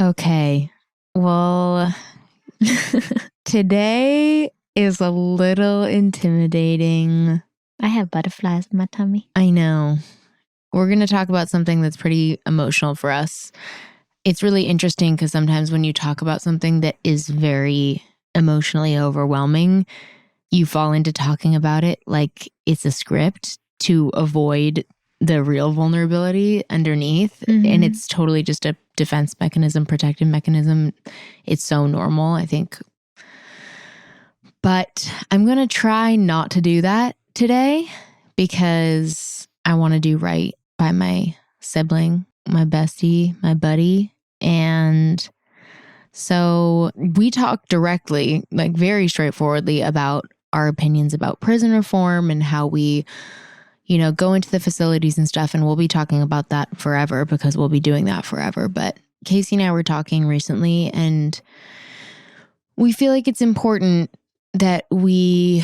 Okay. Well, today is a little intimidating. I have butterflies in my tummy. I know. We're going to talk about something that's pretty emotional for us. It's really interesting because sometimes when you talk about something that is very emotionally overwhelming, you fall into talking about it like it's a script to avoid the real vulnerability underneath. Mm-hmm. And it's totally just a defense mechanism, protective mechanism. It's so normal, I think. But I'm going to try not to do that today because I want to do right by my sibling, my bestie, my buddy. And so we talk directly, like very straightforwardly about our opinions about prison reform and how we, go into the facilities and stuff. And we'll be talking about that forever because we'll be doing that forever. But Casey and I were talking recently and we feel like it's important that we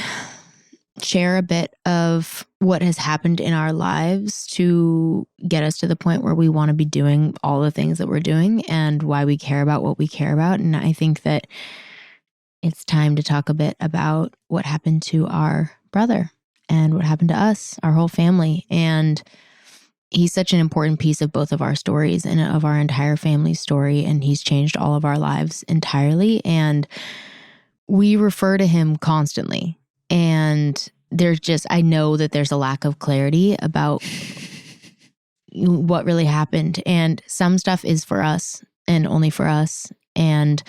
share a bit of what has happened in our lives to get us to the point where we want to be doing all the things that we're doing and why we care about what we care about. And I think that it's time to talk a bit about what happened to our brother and what happened to us, our whole family. And he's such an important piece of both of our stories and of our entire family's story. And he's changed all of our lives entirely. And we refer to him constantly. And I know that there's a lack of clarity about what really happened. And some stuff is for us and only for us. And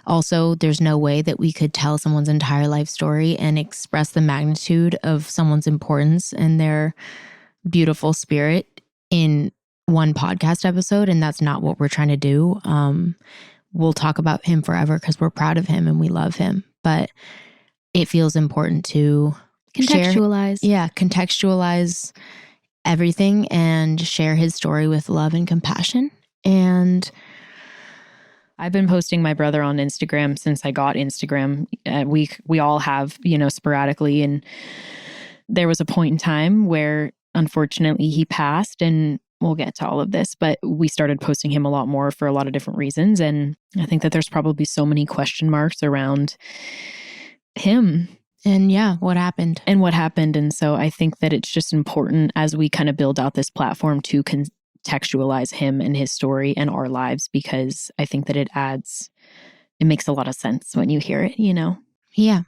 also, there's no way that we could tell someone's entire life story and express the magnitude of someone's importance and their beautiful spirit in one podcast episode. And that's not what we're trying to do. We'll talk about him forever because we're proud of him and we love him. But it feels important to contextualize. Contextualize everything and share his story with love and compassion. And I've been posting my brother on Instagram since I got Instagram. We all have, sporadically. And there was a point in time where, unfortunately, he passed, and we'll get to all of this, but we started posting him a lot more for a lot of different reasons. And I think that there's probably so many question marks around him. And what happened? And so I think that it's just important as we kind of build out this platform to contextualize him and his story and our lives, because I think that it makes a lot of sense when you hear it, Yeah.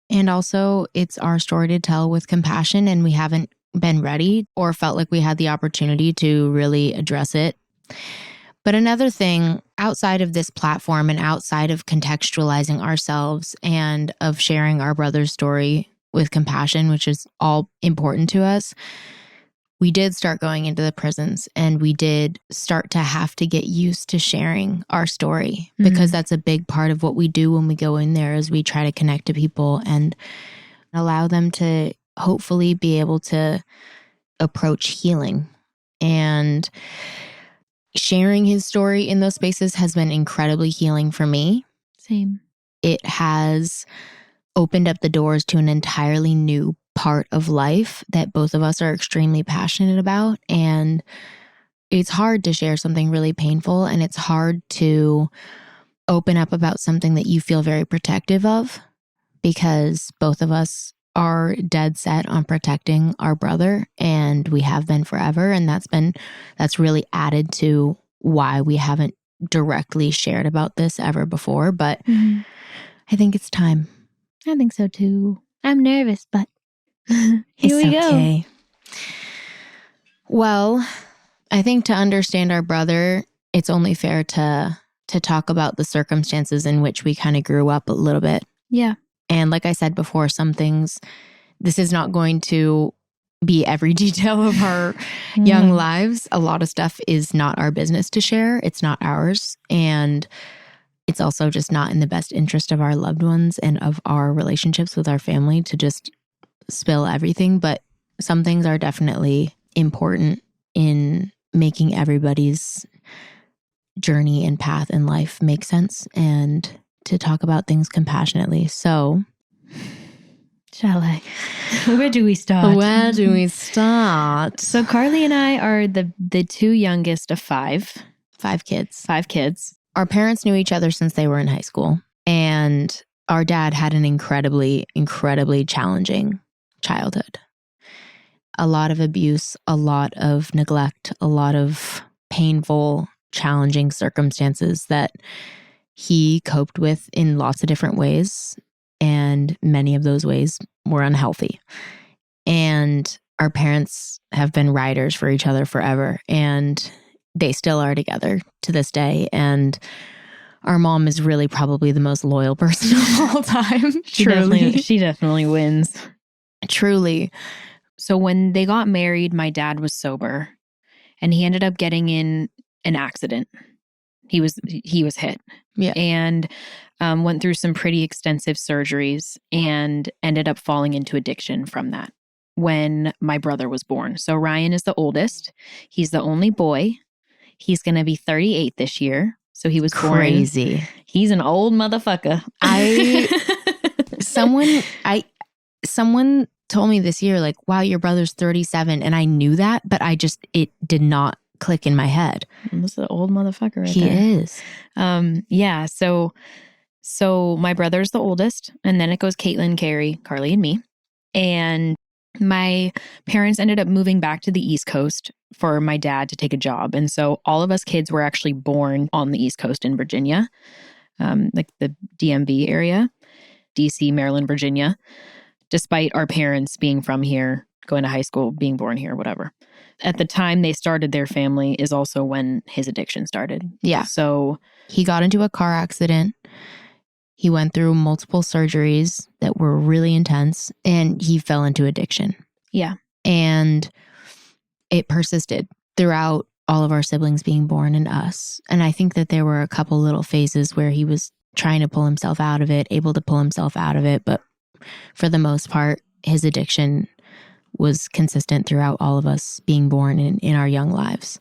And also it's our story to tell with compassion, and we haven't been ready or felt like we had the opportunity to really address it. But another thing outside of this platform and outside of contextualizing ourselves and of sharing our brother's story with compassion, which is all important to us, we did start going into the prisons, and we did start to have to get used to sharing our story, because that's a big part of what we do when we go in there is we try to connect to people and allow them to hopefully be able to approach healing. And sharing his story in those spaces has been incredibly healing for me. Same. It has opened up the doors to an entirely new part of life that both of us are extremely passionate about. And it's hard to share something really painful, and it's hard to open up about something that you feel very protective of, because both of us are dead set on protecting our brother, and we have been forever. And that's really added to why we haven't directly shared about this ever before. But I think it's time. I think so too. I'm nervous, but here we go. Well, I think to understand our brother, it's only fair to talk about the circumstances in which we kind of grew up a little bit. Yeah. And like I said before, some things, this is not going to be every detail of our young lives. A lot of stuff is not our business to share. It's not ours. And it's also just not in the best interest of our loved ones and of our relationships with our family to just spill everything. But some things are definitely important in making everybody's journey and path in life make sense, and to talk about things compassionately. So, shall I? Where do we start? So Carly and I are the two youngest of 5. 5 kids. 5 kids. Our parents knew each other since they were in high school. And our dad had an incredibly, incredibly challenging childhood. A lot of abuse, a lot of neglect, a lot of painful, challenging circumstances that he coped with in lots of different ways. And many of those ways were unhealthy. And our parents have been riders for each other forever. And they still are together to this day. And our mom is really probably the most loyal person of all time. She definitely wins. Truly. So when they got married, my dad was sober and he ended up getting in an accident. He was hit. Yeah. And went through some pretty extensive surgeries and ended up falling into addiction from that when my brother was born. So Ryan is the oldest. He's the only boy. He's going to be 38 this year. So he was crazy. Born. He's an old motherfucker. Someone told me this year, like, wow, your brother's 37. And I knew that, but it did not click in my head. This is an old motherfucker right he there. He is. Yeah. So my brother's the oldest. And then it goes Caitlin, Carrie, Carly, and me. And my parents ended up moving back to the East Coast for my dad to take a job. And so all of us kids were actually born on the East Coast in Virginia, like the DMV area, DC, Maryland, Virginia, despite our parents being from here, going to high school, being born here, whatever. At the time they started their family is also when his addiction started. Yeah. So he got into a car accident. He went through multiple surgeries that were really intense and he fell into addiction. Yeah. And it persisted throughout all of our siblings being born and us. And I think that there were a couple little phases where he was trying to pull himself out of it, able to pull himself out of it. But for the most part, his addiction was consistent throughout all of us being born in our young lives.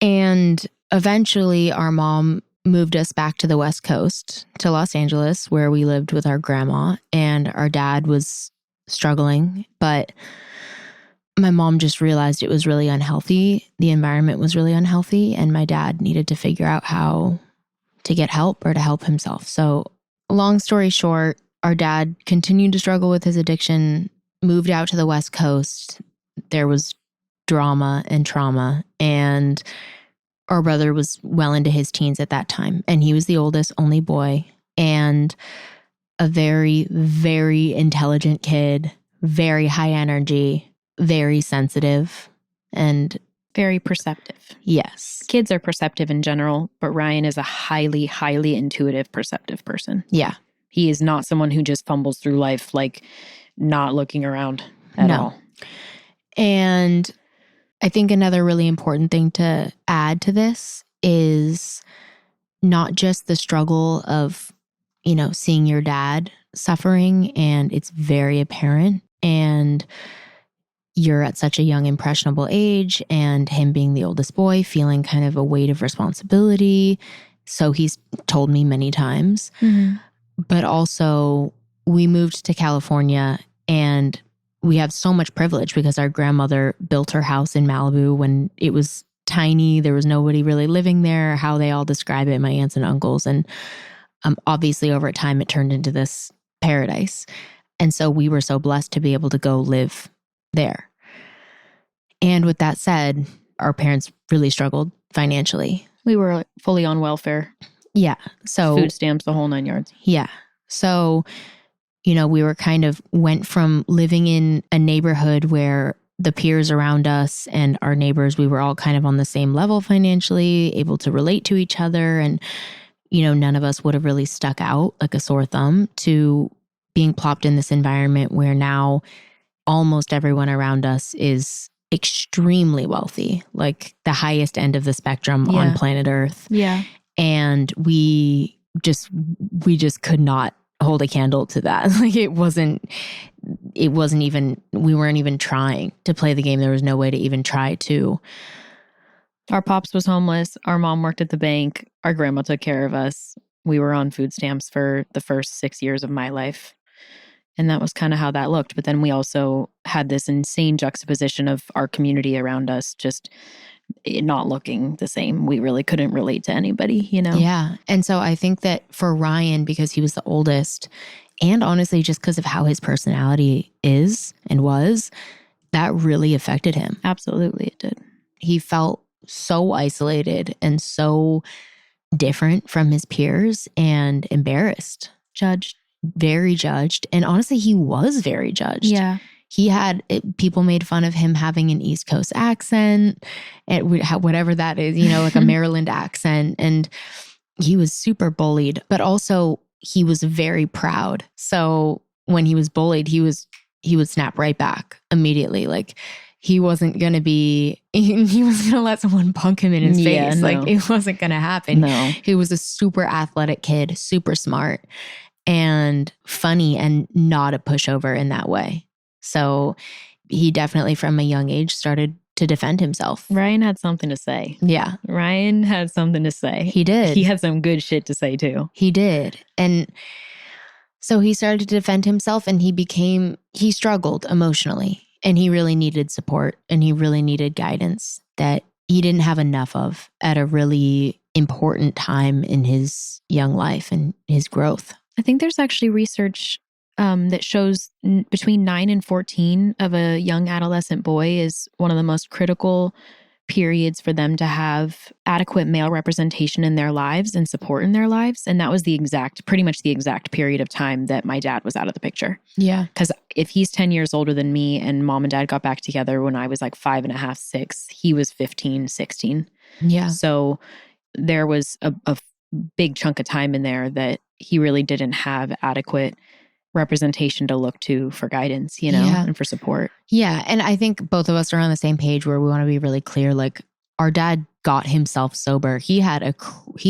And eventually our mom moved us back to the West Coast, to Los Angeles, where we lived with our grandma, and our dad was struggling, but my mom just realized it was really unhealthy. The environment was really unhealthy, and my dad needed to figure out how to get help or to help himself. So long story short, our dad continued to struggle with his addiction, moved out to the West Coast. There was drama and trauma, and our brother was well into his teens at that time, and he was the oldest, only boy, and a very, very intelligent kid, very high energy, very sensitive, and very perceptive. Yes. Kids are perceptive in general, but Ryan is a highly, highly intuitive, perceptive person. Yeah. He is not someone who just fumbles through life, like not looking around at all. And I think another really important thing to add to this is not just the struggle of, seeing your dad suffering, and it's very apparent, and you're at such a young, impressionable age, and him being the oldest boy, feeling kind of a weight of responsibility. So he's told me many times. Mm-hmm. But also, we moved to California, and we have so much privilege because our grandmother built her house in Malibu when it was tiny. There was nobody really living there, how they all describe it, my aunts and uncles. And obviously, over time, it turned into this paradise. And so we were so blessed to be able to go live there. And with that said, our parents really struggled financially. We were fully on welfare. Yeah. So food stamps, the whole 9 yards. Yeah. So, we were went from living in a neighborhood where the peers around us and our neighbors, we were all kind of on the same level financially, able to relate to each other. And, none of us would have really stuck out like a sore thumb, to being plopped in this environment where now almost everyone around us is extremely wealthy, like the highest end of the spectrum on planet Earth. Yeah. And we just could not hold a candle to that. Like it wasn't even, we weren't even trying to play the game. There was no way to even try to. Our pops was homeless. Our mom worked at the bank. Our grandma took care of us. We were on food stamps for the first 6 years of my life. And that was kind of how that looked. But then we also had this insane juxtaposition of our community around us just it not looking the same. We really couldn't relate to anybody, you know? Yeah. And so I think that for Ryan, because he was the oldest, and honestly, just because of how his personality is and was, that really affected him. Absolutely, it did. He felt so isolated and so different from his peers and embarrassed, Judged. very judged. And honestly, he was very judged. Yeah. He had people made fun of him having an East Coast accent, whatever that is, you know, like a Maryland accent. And he was super bullied, but also he was very proud. So when he was bullied, he would snap right back immediately. Like he wasn't going to be, he was going to let someone punk him in his face. No. Like it wasn't going to happen. No. He was a super athletic kid, super smart and funny and not a pushover in that way. So he definitely from a young age started to defend himself. Ryan had something to say. Yeah. Ryan had something to say. He did. He had some good shit to say too. He did. And so he started to defend himself and he struggled emotionally and he really needed support and he really needed guidance that he didn't have enough of at a really important time in his young life and his growth. I think there's actually research that shows between 9 and 14 of a young adolescent boy is one of the most critical periods for them to have adequate male representation in their lives and support in their lives. And that was pretty much the exact period of time that my dad was out of the picture. Yeah. Because if he's 10 years older than me and mom and dad got back together when I was like 5.5, 6, he was 15, 16. Yeah. So there was a big chunk of time in there that he really didn't have adequate representation to look to for guidance, you know, and for support. Yeah. And I think both of us are on the same page where we want to be really clear. Like our dad got himself sober. He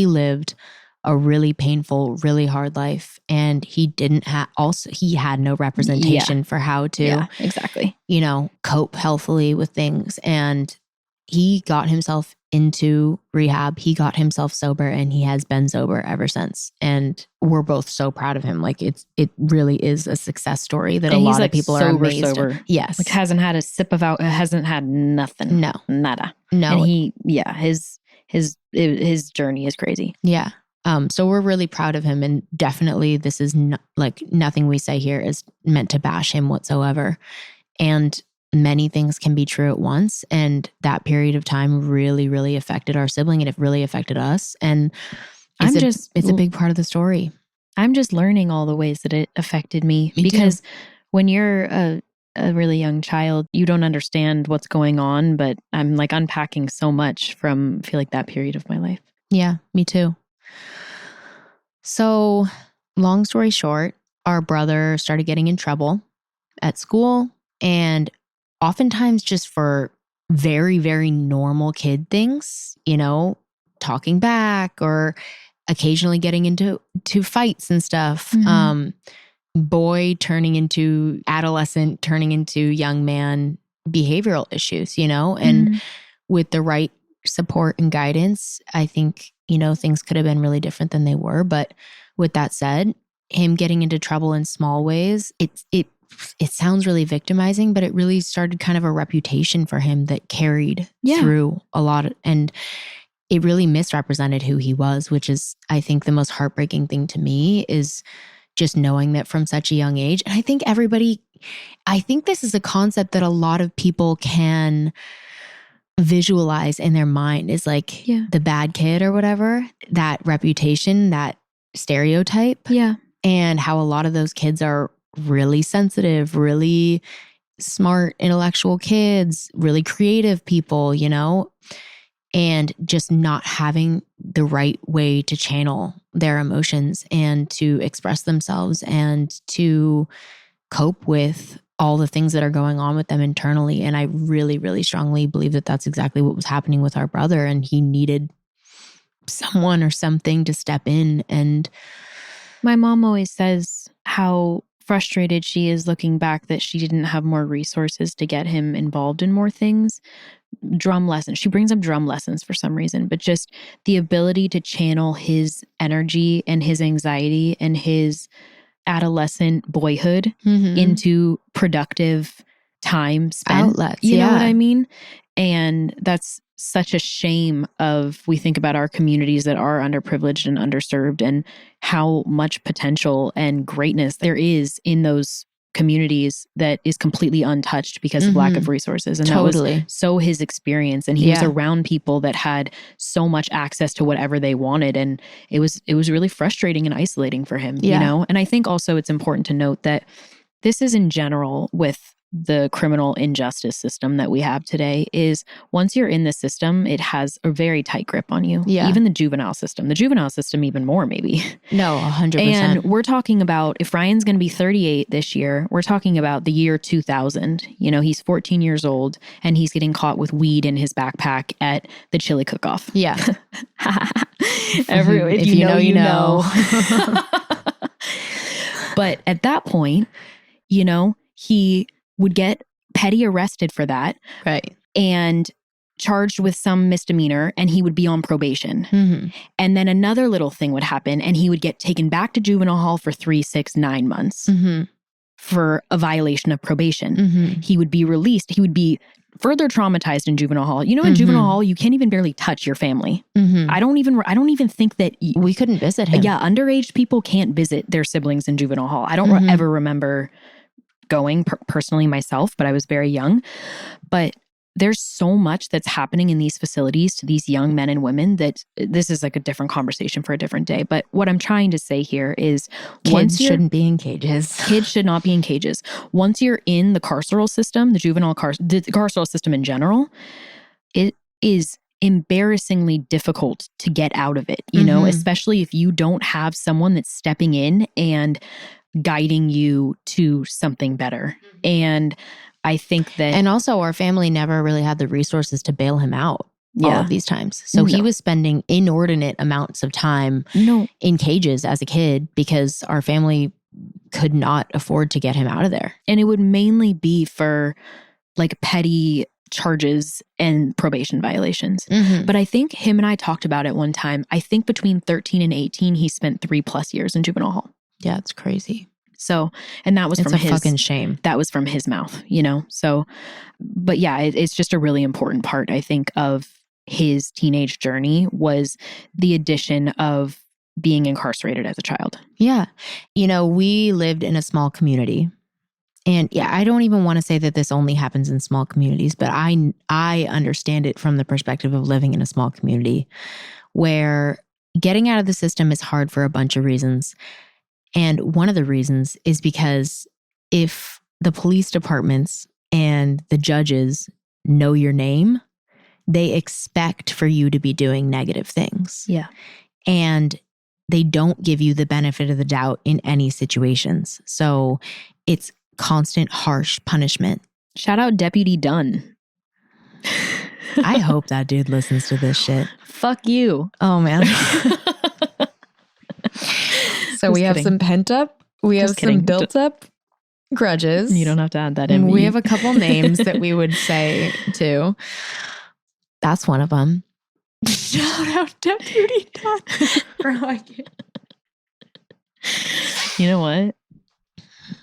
lived a really painful, really hard life. And he he had no representation for how to, exactly, you know, cope healthily with things. And he got himself into rehab. He got himself sober and he has been sober ever since. And we're both so proud of him. Like it really is a success story that a lot of people are amazed. Sober. Yes. Like hasn't had a sip of alcohol, hasn't had nothing. No. Nada. No. And his journey is crazy. Yeah. So we're really proud of him. And definitely this is nothing we say here is meant to bash him whatsoever. And many things can be true at once. And that period of time really, really affected our sibling and it really affected us. And it's a big part of the story. I'm just learning all the ways that it affected me because when you're a really young child, you don't understand what's going on, but I'm like unpacking so much from, I feel like that period of my life. Yeah, me too. So long story short, our brother started getting in trouble at school and oftentimes just for very, very normal kid things, you know, talking back or occasionally getting into fights and stuff. Mm-hmm. Boy turning into adolescent, turning into young man behavioral issues, you know, and with the right support and guidance, I think, you know, things could have been really different than they were. But with that said, him getting into trouble in small ways, it sounds really victimizing, but it really started kind of a reputation for him that carried through a lot. And it really misrepresented who he was, which is, I think, the most heartbreaking thing to me is just knowing that from such a young age. And I think this is a concept that a lot of people can visualize in their mind is like the bad kid or whatever, that reputation, that stereotype. Yeah. And how a lot of those kids are really sensitive, really smart, intellectual kids, really creative people, you know, and just not having the right way to channel their emotions and to express themselves and to cope with all the things that are going on with them internally. And I really, really strongly believe that that's exactly what was happening with our brother. And he needed someone or something to step in. And my mom always says how frustrated she is looking back that she didn't have more resources to get him involved in more things. Drum lessons. She brings up drum lessons for some reason, but just the ability to channel his energy and his anxiety and his adolescent boyhood Mhm. into productive time spent. Outlets, You know what yeah. I mean? And that's such a shame we think about our communities that are underprivileged and underserved and how much potential and greatness there is in those communities that is completely untouched because of lack of resources. And that was Totally. so his experience. And he was Yeah. around people that had so much access to whatever they wanted. And it was really frustrating and isolating for him, Yeah. you know? And I think also it's important to note that this is in general with the criminal injustice system that we have today is once you're in the system, it has a very tight grip on you. Yeah. Even the juvenile system even more maybe. No, 100%. And we're talking about, if Ryan's going to be 38 this year, we're talking about the year 2000. You know, he's 14 years old and he's getting caught with weed in his backpack at the chili cook-off. Yeah. If you know, you know. But at that point, you know, he would get petty arrested for that Right. and charged with some misdemeanor, and he would be on probation. Mhm. And then another little thing would happen, and he would get taken back to juvenile hall for 3, 6, 9 months Mhm. for a violation of probation. Mhm. He would be released. He would be further traumatized in juvenile hall. You know, in juvenile hall, you can't even barely touch your family. Mhm. I don't even think that. We couldn't visit him. Yeah, underage people can't visit their siblings in juvenile hall. I don't ever remember going personally myself, but I was very young. But there's so much that's happening in these facilities to these young men and women that this is like a different conversation for a different day. But what I'm trying to say here is Kids shouldn't be in cages. Kids should not be in cages. Once you're in the carceral system, the carceral system in general, it is embarrassingly difficult to get out of it, you know, especially if you don't have someone that's stepping in and guiding you to something better. And I think that... And also our family never really had the resources to bail him out all of these times. So he was spending inordinate amounts of time in cages as a kid because our family could not afford to get him out of there. And it would mainly be for like petty charges and probation violations. But I think him and I talked about it one time. I think between 13 and 18, he spent 3+ years in juvenile hall. Yeah, it's crazy. So, and that was it's from a fucking shame. That was from his mouth, you know? So, but yeah, it's just a really important part, I think, of his teenage journey was the addition of being incarcerated as a child. Yeah. You know, we lived in a small community. And yeah, I don't even want to say that this only happens in small communities, but I understand it from the perspective of living in a small community where getting out of the system is hard for a bunch of reasons. And one of the reasons is because if the police departments and the judges know your name, they expect for you to be doing negative things. Yeah. And they don't give you the benefit of the doubt in any situations. So it's constant, harsh punishment. Shout out Deputy Dunn. I hope that dude listens to this shit. Fuck you. Oh, man. So we have some pent up, we have some built up grudges. You don't have to add that in. We have a couple names that we would say too. That's one of them. Shout out Deputy Dunn. Bro, I can't. You know what?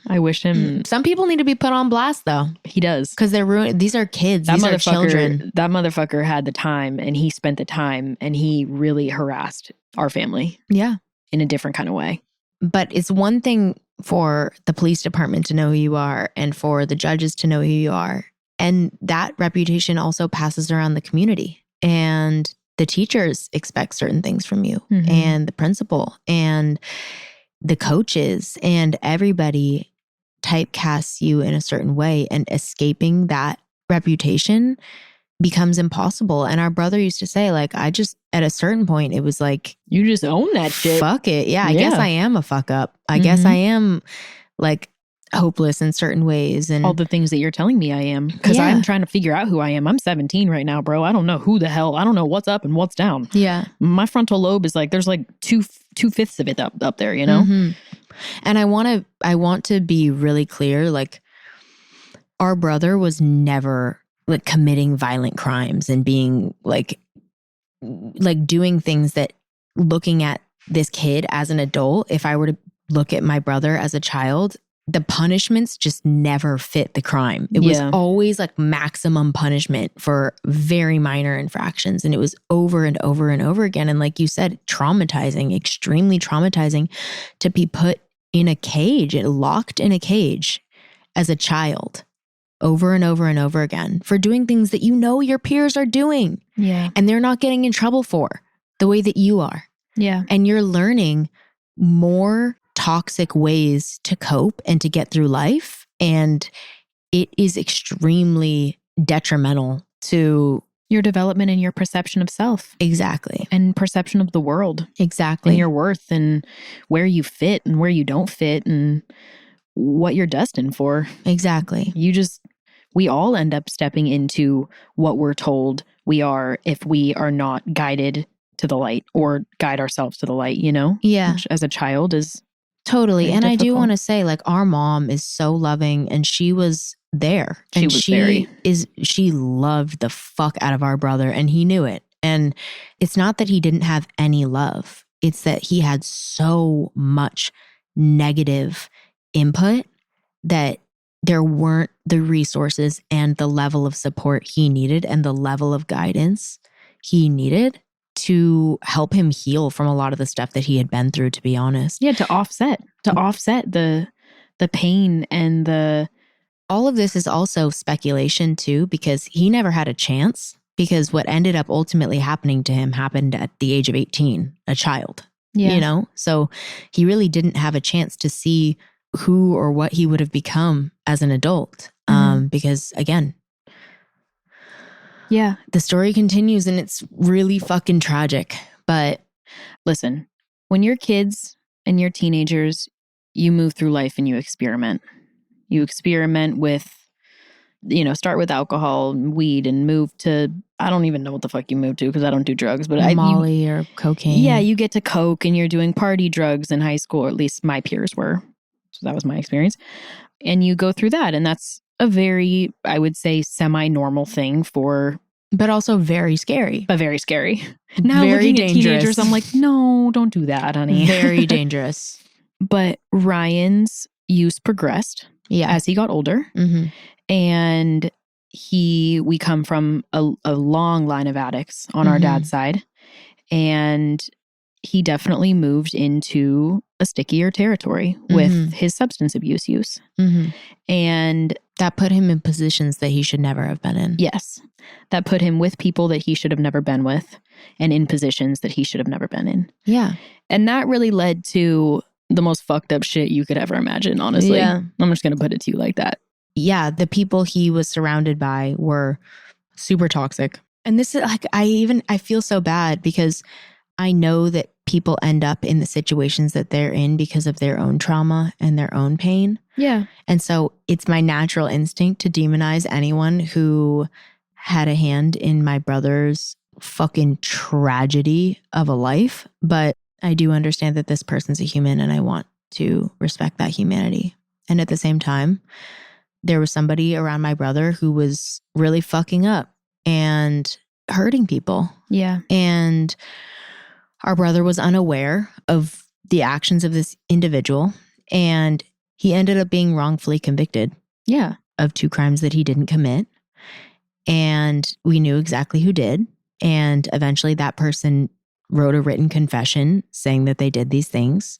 I wish him. Some people need to be put on blast though. He does. Because they're ruined. These are kids. These are children. That motherfucker had the time and he spent the time and he really harassed our family. Yeah. In a different kind of way. But it's one thing for the police department to know who you are and for the judges to know who you are. And that reputation also passes around the community. And the teachers expect certain things from you and the principal and the coaches and everybody typecasts you in a certain way, and escaping that reputation becomes impossible. And our brother used to say, like, I just, at a certain point, it was like, you just own that shit. Fuck it. Yeah, I guess I am a fuck up. I guess I am like hopeless in certain ways. And all the things that you're telling me I am. Because I'm trying to figure out who I am. I'm 17 right now, bro. I don't know who the hell. I don't know what's up and what's down. Yeah. My frontal lobe is like, there's like two-fifths of it up there, you know? And I want to be really clear. Like, our brother was never like committing violent crimes and being like doing things that, looking at this kid as an adult, if I were to look at my brother as a child, the punishments just never fit the crime. It was always like maximum punishment for very minor infractions. And it was over and over and over again. And like you said, traumatizing, extremely traumatizing to be put in a cage, locked in a cage as a child over and over and over again for doing things that you know your peers are doing. Yeah. And they're not getting in trouble for the way that you are. Yeah. And you're learning more toxic ways to cope and to get through life. And it is extremely detrimental to your development and your perception of self. Exactly. And perception of the world. Exactly. And your worth and where you fit and where you don't fit and what you're destined for. Exactly. We all end up stepping into what we're told we are if we are not guided to the light or guide ourselves to the light, you know? Yeah. Which as a child is totally. And difficult. I do want to say, like, our mom is so loving and she was there. She loved the fuck out of our brother and he knew it. And it's not that he didn't have any love. It's that he had so much negative input that there weren't the resources and the level of support he needed and the level of guidance he needed to help him heal from a lot of the stuff that he had been through, to be honest. Yeah, to offset the pain and the... All of this is also speculation too, because he never had a chance, because what ended up ultimately happening to him happened at the age of 18, a child, you know? So he really didn't have a chance to see who or what he would have become as an adult. Because again, the story continues and it's really fucking tragic. But listen, when you're kids and you're teenagers, you move through life and you experiment. You experiment with, start with alcohol and weed and move to, I don't even know what the fuck you move to because I don't do drugs, but Molly or cocaine. Yeah, you get to coke and you're doing party drugs in high school, or at least my peers were. So that was my experience. And you go through that. And that's a very, I would say, semi-normal thing for... But also very scary. But very scary. Now very looking dangerous. At teenagers, I'm like, no, don't do that, honey. Very dangerous. But Ryan's use progressed as he got older. Mm-hmm. And we come from a long line of addicts on our dad's side. And he definitely moved into a stickier territory with his substance abuse use. And that put him in positions that he should never have been in. Yes. That put him with people that he should have never been with and in positions that he should have never been in. Yeah. And that really led to the most fucked up shit you could ever imagine, honestly. Yeah. I'm just going to put it to you like that. Yeah. The people he was surrounded by were super toxic. And this is like, I feel so bad because I know that people end up in the situations that they're in because of their own trauma and their own pain. Yeah. And so it's my natural instinct to demonize anyone who had a hand in my brother's fucking tragedy of a life. But I do understand that this person's a human and I want to respect that humanity. And at the same time, there was somebody around my brother who was really fucking up and hurting people. Yeah. And our brother was unaware of the actions of this individual, and he ended up being wrongfully convicted. Yeah. Of 2 crimes that he didn't commit. And we knew exactly who did. And eventually that person wrote a written confession saying that they did these things.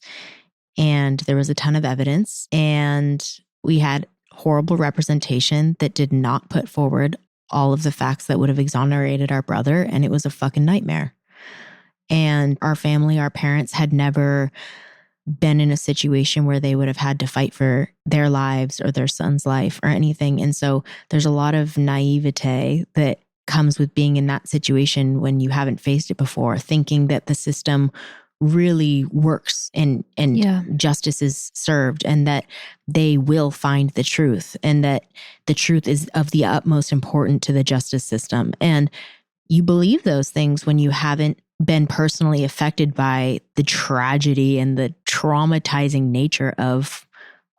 And there was a ton of evidence. And we had horrible representation that did not put forward all of the facts that would have exonerated our brother. And it was a fucking nightmare. And our family, our parents had never been in a situation where they would have had to fight for their lives or their son's life or anything. And so there's a lot of naivete that comes with being in that situation when you haven't faced it before, thinking that the system really works and justice is served and that they will find the truth and that the truth is of the utmost importance to the justice system. And you believe those things when you haven't been personally affected by the tragedy and the traumatizing nature of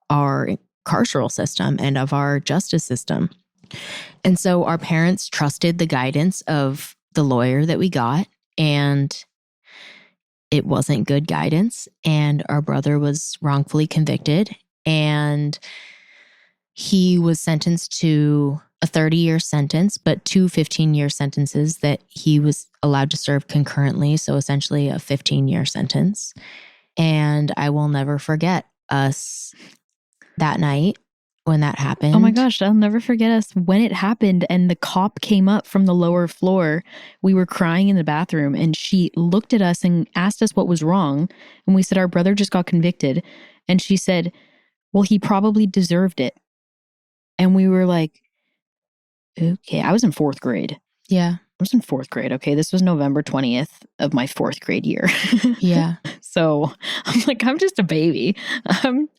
our carceral system and of our justice system. And so our parents trusted the guidance of the lawyer that we got. And it wasn't good guidance, and our brother was wrongfully convicted, and he was sentenced to a 30-year sentence, but 2 15-year sentences that he was allowed to serve concurrently. So essentially a 15-year sentence. And I will never forget us that night when that happened. Oh my gosh, I'll never forget us when it happened and the cop came up from the lower floor. We were crying in the bathroom and she looked at us and asked us what was wrong. And we said, our brother just got convicted. And she said, well, he probably deserved it. And we were like, okay, I was in 4th grade. Yeah. I was in 4th grade. Okay. This was November 20th of my 4th grade year. Yeah. So I'm like, I'm just a baby.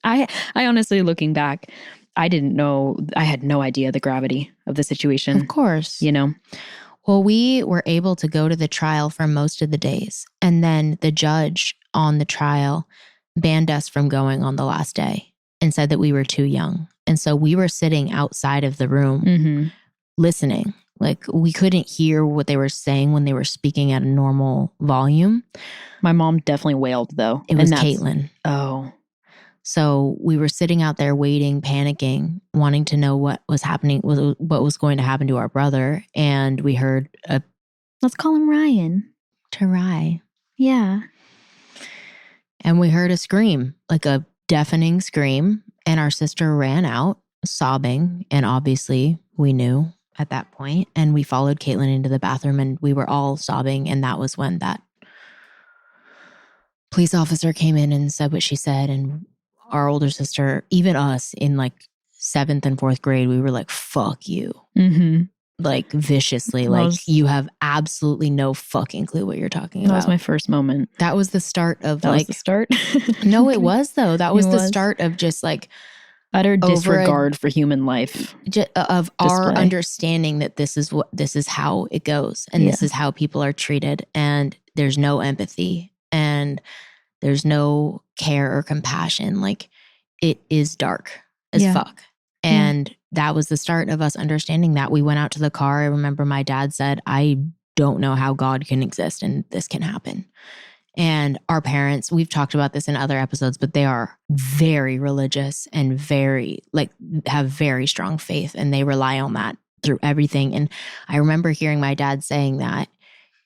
I honestly, looking back, I didn't know, I had no idea the gravity of the situation. Of course. You know? Well, we were able to go to the trial for most of the days. And then the judge on the trial banned us from going on the last day and said that we were too young. And so we were sitting outside of the room listening. Like we couldn't hear what they were saying when they were speaking at a normal volume. My mom definitely wailed though. It was Caitlin. Oh. So we were sitting out there waiting, panicking, wanting to know what was happening, what was going to happen to our brother. And we heard let's call him Ryan. Tarai. Yeah. And we heard a scream, like a deafening scream. And our sister ran out sobbing. And obviously we knew at that point. And we followed Caitlin into the bathroom and we were all sobbing. And that was when that police officer came in and said what she said. And our older sister, even us in like 7th and 4th grade, we were like, fuck you. Like viciously, like you have absolutely no fucking clue what you're talking about. That was my first moment. That was the start of that was the start? No, it was though. That was the start of just like utter disregard for human life. Of our understanding that this is how it goes. And this is how people are treated. And there's no empathy. And there's no care or compassion. Like it is dark as fuck. And that was the start of us understanding that. We went out to the car. I remember my dad said, I don't know how God can exist and this can happen. And our parents, we've talked about this in other episodes, but they are very religious and very, like, have very strong faith. And they rely on that through everything. And I remember hearing my dad saying that.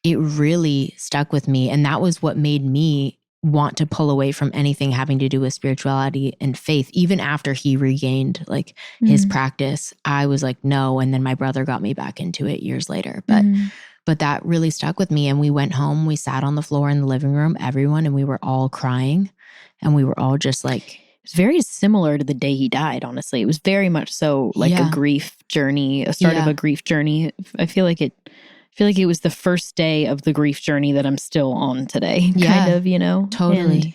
It really stuck with me. And that was what made me want to pull away from anything having to do with spirituality and faith. Even after he regained like his practice, I was like, no. And then my brother got me back into it years later. But that really stuck with me. And we went home, we sat on the floor in the living room, everyone, and we were all crying. And we were all just like, it was very similar to the day he died, honestly. It was very much so like a grief journey, a start of a grief journey. I feel like it was the first day of the grief journey that I'm still on today, kind of, you know? Totally.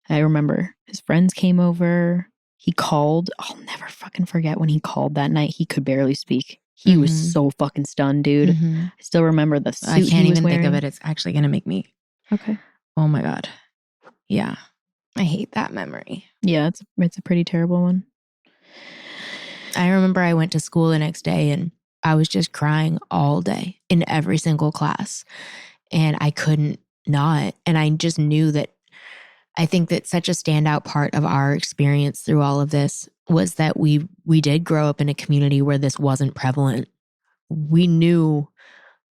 And I remember his friends came over. He called. I'll never fucking forget when he called that night. He could barely speak. He was so fucking stunned, dude. I still remember the suit I can't he was even wearing. think of it. It's actually going to make me. Okay. Oh my God. Yeah. I hate that memory. Yeah, it's a pretty terrible one. I remember I went to school the next day and I was just crying all day in every single class. And I couldn't not. And I just knew that I think that such a standout part of our experience through all of this was that we did grow up in a community where this wasn't prevalent. We knew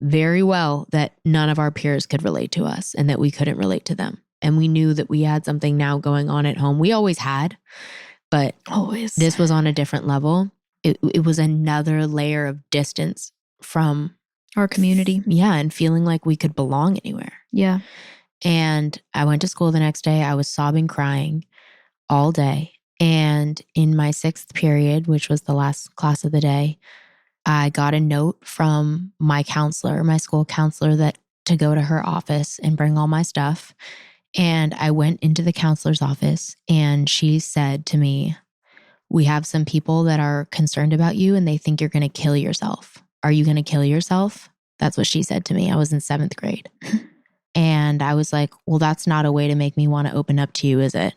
very well that none of our peers could relate to us and that we couldn't relate to them. And we knew that we had something now going on at home. We always had, but this was on a different level. It was another layer of distance from our community. Yeah, and feeling like we could belong anywhere. Yeah. And I went to school the next day. I was sobbing, crying all day. And in my 6th period, which was the last class of the day, I got a note from my counselor, my school counselor, that to go to her office and bring all my stuff. And I went into the counselor's office and she said to me, we have some people that are concerned about you and they think you're going to kill yourself. Are you going to kill yourself? That's what she said to me. I was in 7th grade. And I was like, well, that's not a way to make me want to open up to you, is it?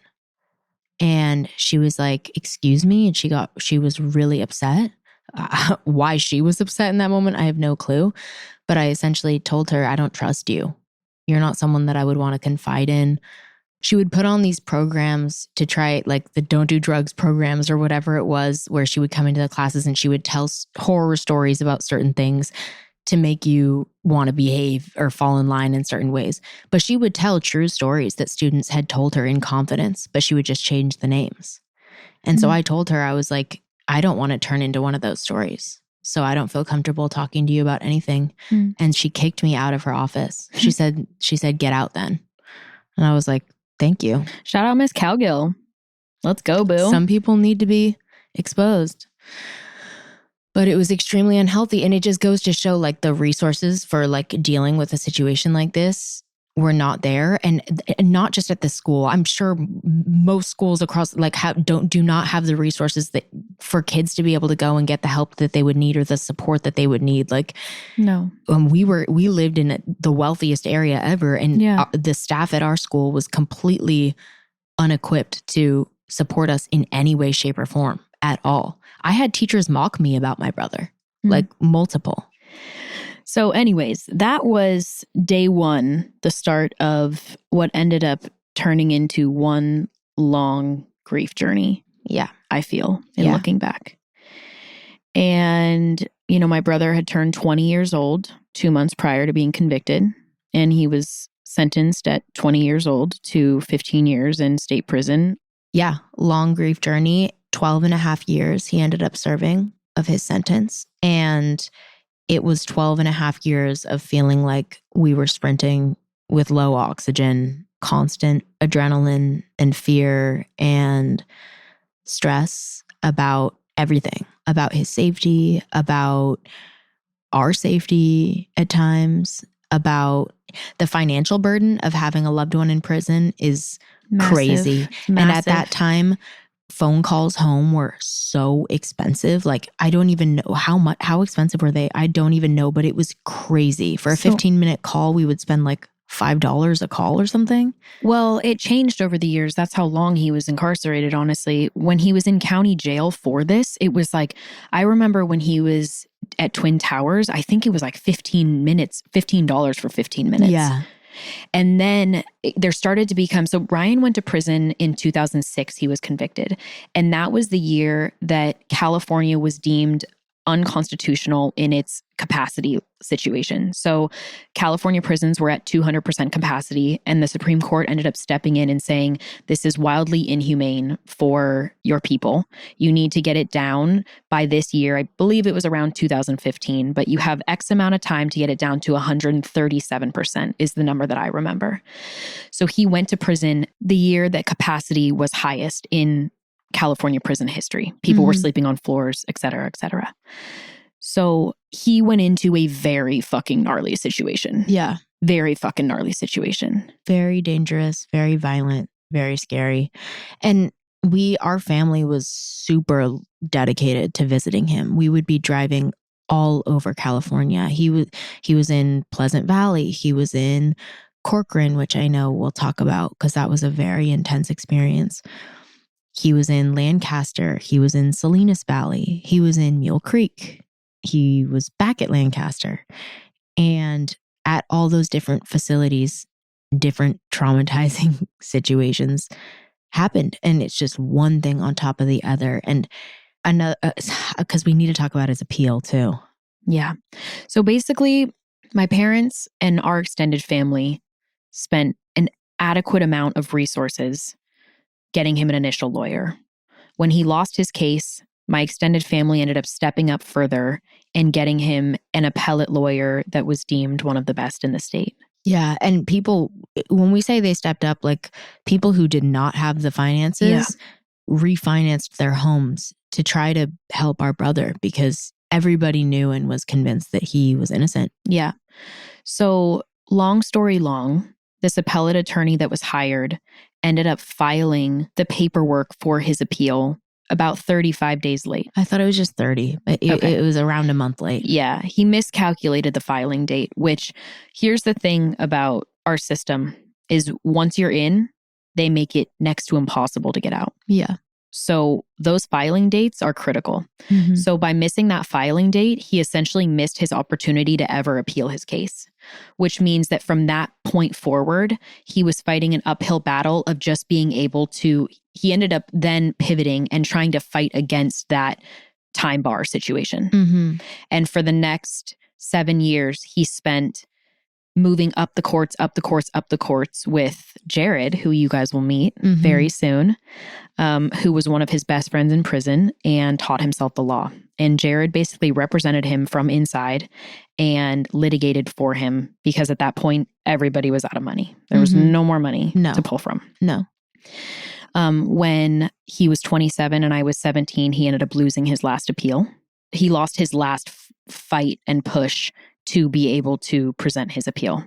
And she was like, excuse me. And she was really upset. Why she was upset in that moment, I have no clue. But I essentially told her, I don't trust you. You're not someone that I would want to confide in. She would put on these programs to try, like the don't do drugs programs or whatever it was, where she would come into the classes and she would tell horror stories about certain things to make you want to behave or fall in line in certain ways. But she would tell true stories that students had told her in confidence, but she would just change the names. And so I told her, I was like, I don't want to turn into one of those stories. So I don't feel comfortable talking to you about anything. And she kicked me out of her office. She said, get out then. And I was like, thank you. Shout out Miss Cowgill. Let's go, boo. Some people need to be exposed. But it was extremely unhealthy. And it just goes to show like the resources for like dealing with a situation like this were not there. And not just at the school. I'm sure most schools across like do not have the resources that for kids to be able to go and get the help that they would need or the support that they would need. Like, no. We lived in the wealthiest area ever. And the staff at our school was completely unequipped to support us in any way, shape, or form at all. I had teachers mock me about my brother, like multiple. So anyways, that was day one, the start of what ended up turning into one long grief journey. Yeah. I feel in looking back. And, you know, my brother had turned 20 years old 2 months prior to being convicted. And he was sentenced at 20 years old to 15 years in state prison. Yeah. Long grief journey. 12 and a half years he ended up serving of his sentence. And it was 12 and a half years of feeling like we were sprinting with low oxygen, constant adrenaline and fear and stress about everything, about his safety, about our safety at times, about the financial burden of having a loved one in prison is crazy. And at that time, phone calls home were so expensive. Like, I don't even know how expensive were they? I don't even know, but it was crazy. For a 15-minute call, we would spend like $5 a call or something. Well, it changed over the years. That's how long he was incarcerated, honestly. When he was in county jail for this, it was like, I remember when he was at Twin Towers, I think it was like $15 for 15 minutes. Yeah. And then there started to become, so Ryan went to prison in 2006, he was convicted. And that was the year that California was deemed unconstitutional in its capacity situation. So California prisons were at 200% capacity, and the Supreme Court ended up stepping in and saying, this is wildly inhumane for your people. You need to get it down by this year. I believe it was around 2015, but you have X amount of time to get it down to 137% is the number that I remember. So he went to prison the year that capacity was highest in California prison history. People were sleeping on floors, et cetera, et cetera. So he went into a very fucking gnarly situation. Yeah. Very fucking gnarly situation. Very dangerous, very violent, very scary. And our family was super dedicated to visiting him. We would be driving all over California. He was in Pleasant Valley. He was in Corcoran, which I know we'll talk about because that was a very intense experience. He was in Lancaster. He was in Salinas Valley. He was in Mule Creek. He was back at Lancaster. And at all those different facilities, different traumatizing situations happened. And it's just one thing on top of the other. And another, because we need to talk about his appeal too. Yeah. So basically, my parents and our extended family spent an adequate amount of resources getting him an initial lawyer. When he lost his case, my extended family ended up stepping up further and getting him an appellate lawyer that was deemed one of the best in the state. Yeah. And people, when we say they stepped up, like people who did not have the finances refinanced their homes to try to help our brother because everybody knew and was convinced that he was innocent. Yeah. So long story long, this appellate attorney that was hired ended up filing the paperwork for his appeal about 35 days late. I thought it was just 30, but it was around a month late. Yeah, he miscalculated the filing date, which here's the thing about our system is once you're in, they make it next to impossible to get out. Yeah. So those filing dates are critical. Mhm. So by missing that filing date, he essentially missed his opportunity to ever appeal his case, which means that from that point forward, he was fighting an uphill battle of just being able to, he ended up then pivoting and trying to fight against that time bar situation. Mhm. And for the next 7 years, he spent moving up the courts with Jared, who you guys will meet Mhm. very soon, who was one of his best friends in prison and taught himself the law. And Jared basically represented him from inside and litigated for him because at that point, everybody was out of money. There was Mhm. no more money No. to pull from. No. When he was 27 and I was 17, he ended up losing his last appeal. He lost his last fight and push to be able to present his appeal.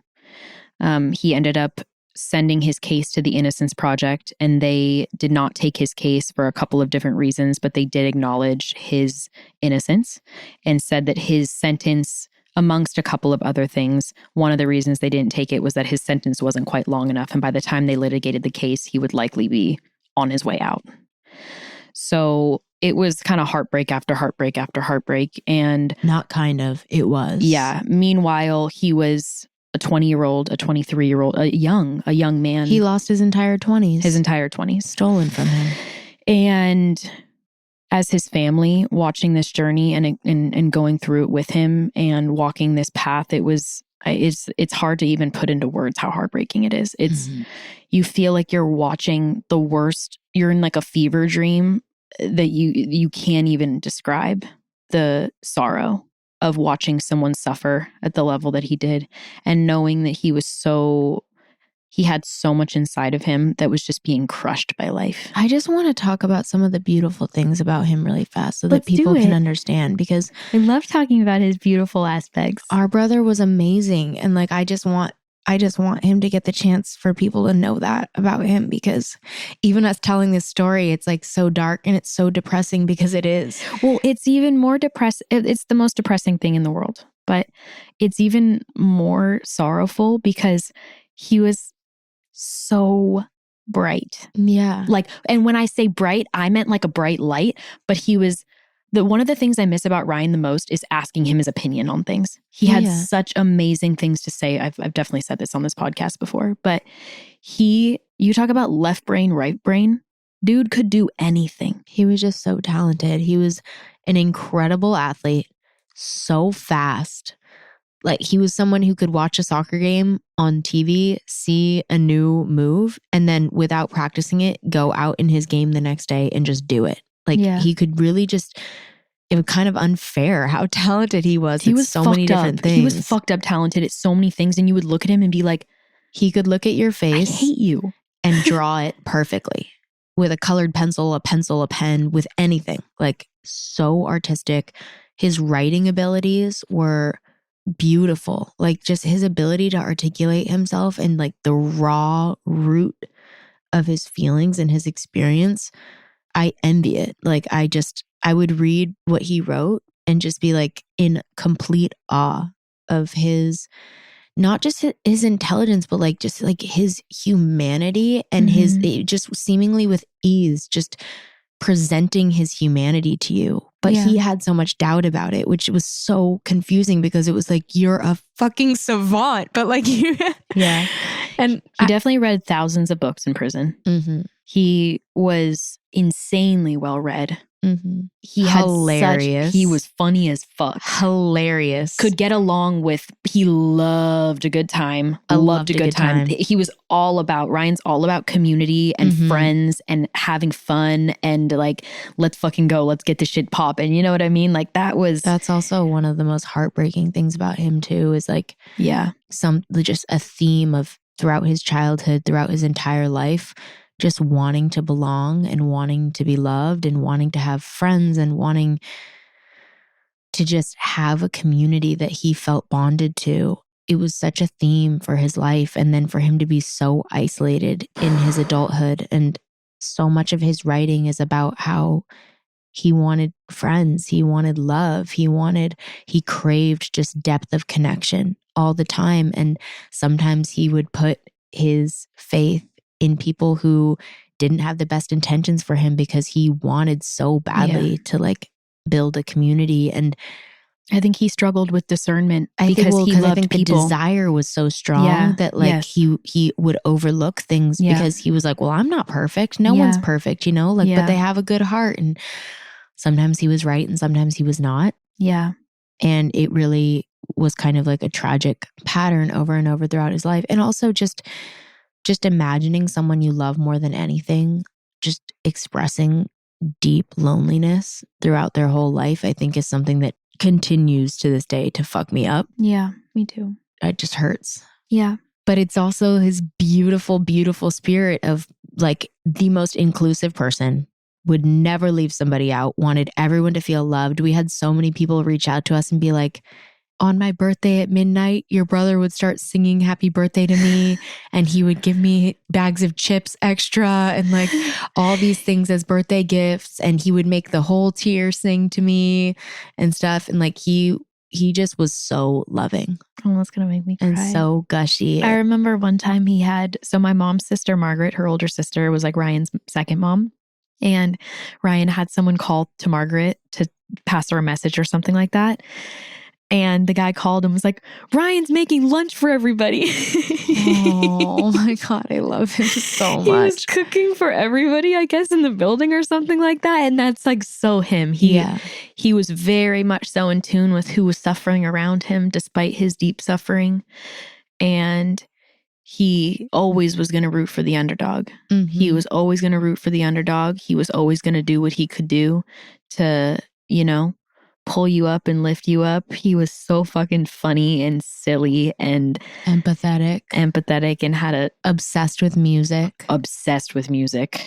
He ended up sending his case to the Innocence Project, and they did not take his case for a couple of different reasons, but they did acknowledge his innocence and said that his sentence, amongst a couple of other things, one of the reasons they didn't take it was that his sentence wasn't quite long enough. And by the time they litigated the case, he would likely be on his way out. So it was kind of heartbreak after heartbreak after heartbreak. And Not kind of. It was. yeah, meanwhile, he was a 20-year-old, a 23-year-old, a young man. He lost his entire 20s. His entire 20s. Stolen from him. And as his family watching this journey and going through it with him and walking this path, it's hard to even put into words how heartbreaking it is. It's you feel like you're watching the worst. You're in like a fever dream that you can't even describe the sorrow of watching someone suffer at the level that he did and knowing that he had so much inside of him that was just being crushed by life. I just want to talk about some of the beautiful things about him really fast so Let's that people do can it. understand, because I love talking about his beautiful aspects. our brother was amazing. And like, I just want him to get the chance for people to know that about him, because even us telling this story, it's like so dark and it's so depressing because it is. Well, it's even more it's the most depressing thing in the world, but it's even more sorrowful because he was so bright. Yeah. Like, and when I say bright, I meant like a bright light, but he was one of the things I miss about Ryan the most is asking him his opinion on things. He had Yeah. such amazing things to say. I've definitely said this on this podcast before, but you talk about left brain, right brain, dude could do anything. He was just so talented. He was an incredible athlete, so fast. Like, he was someone who could watch a soccer game on TV, see a new move, and then without practicing it, go out in his game the next day and just do it. Like, Yeah. he could really just, it was kind of unfair how talented he was. He at was so many different things. He was fucked up talented at so many things. And you would look at him and be like, He could look at your I face hate you. and draw it perfectly with a colored pencil, a pen, with anything. Like, so artistic. His writing abilities were beautiful. Like, just his ability to articulate himself and like the raw root of his feelings and his experience. I envy it. Like, I would read what he wrote and just be like in complete awe of his, not just his intelligence, but like just like his humanity and his just seemingly with ease, just presenting his humanity to you. But Yeah. he had so much doubt about it, which was so confusing because it was like, you're a fucking savant, but like you. Yeah. And He definitely read thousands of books in prison. Mhm, He was insanely well read. mhm. He had Hilarious. he was funny as fuck. Hilarious. Could get along with, he loved a good time. Loved a good time. He was Ryan's all about community and Mhm. friends and having fun and like, let's fucking go. Let's get this shit popping. You know what I mean? Like That's also one of the most heartbreaking things about him too, is like yeah. just a theme of throughout his childhood, throughout his entire life, just wanting to belong and wanting to be loved and wanting to have friends and wanting to just have a community that he felt bonded to. It was such a theme for his life. And then for him to be so isolated in his adulthood, and so much of his writing is about how he wanted friends, he wanted love, he craved just depth of connection all the time. And sometimes he would put his faith in people who didn't have the best intentions for him because he wanted so badly to like build a community. And I think he struggled with discernment I because he loved I think people. the desire was so strong that like he would overlook things because he was like, well, I'm not perfect. No one's perfect, you know, like, but they have a good heart. And sometimes he was right and sometimes he was not. Yeah. And it really was kind of like a tragic pattern over and over throughout his life. And also just imagining someone you love more than anything, just expressing deep loneliness throughout their whole life, I think is something that continues to this day to fuck me up. Yeah, me too. It just hurts. Yeah. But it's also his beautiful, beautiful spirit of like the most inclusive person, would never leave somebody out, wanted everyone to feel loved. We had so many people reach out to us and be like, on my birthday at midnight, your brother would start singing happy birthday to me and he would give me bags of chips extra and like all these things as birthday gifts. And he would make the whole tier sing to me and stuff. And like he just was so loving. Oh, that's going to make me cry. And so gushy. I remember one time so my mom's sister, Margaret, her older sister, was like Ryan's second mom. And Ryan had someone call to Margaret to pass her a message or something like that. And the guy called and was like, Ryan's making lunch for everybody. Oh my God, I love him so much. He was cooking for everybody, I guess, in the building or something like that. And that's like so him. He was very much so in tune with who was suffering around him despite his deep suffering. And he always was going to root for the underdog. Mm-hmm. He was always going to root for the underdog. He was always going to do what he could do to, you know, pull you up and lift you up. He was so fucking funny and silly and empathetic and had obsessed with music.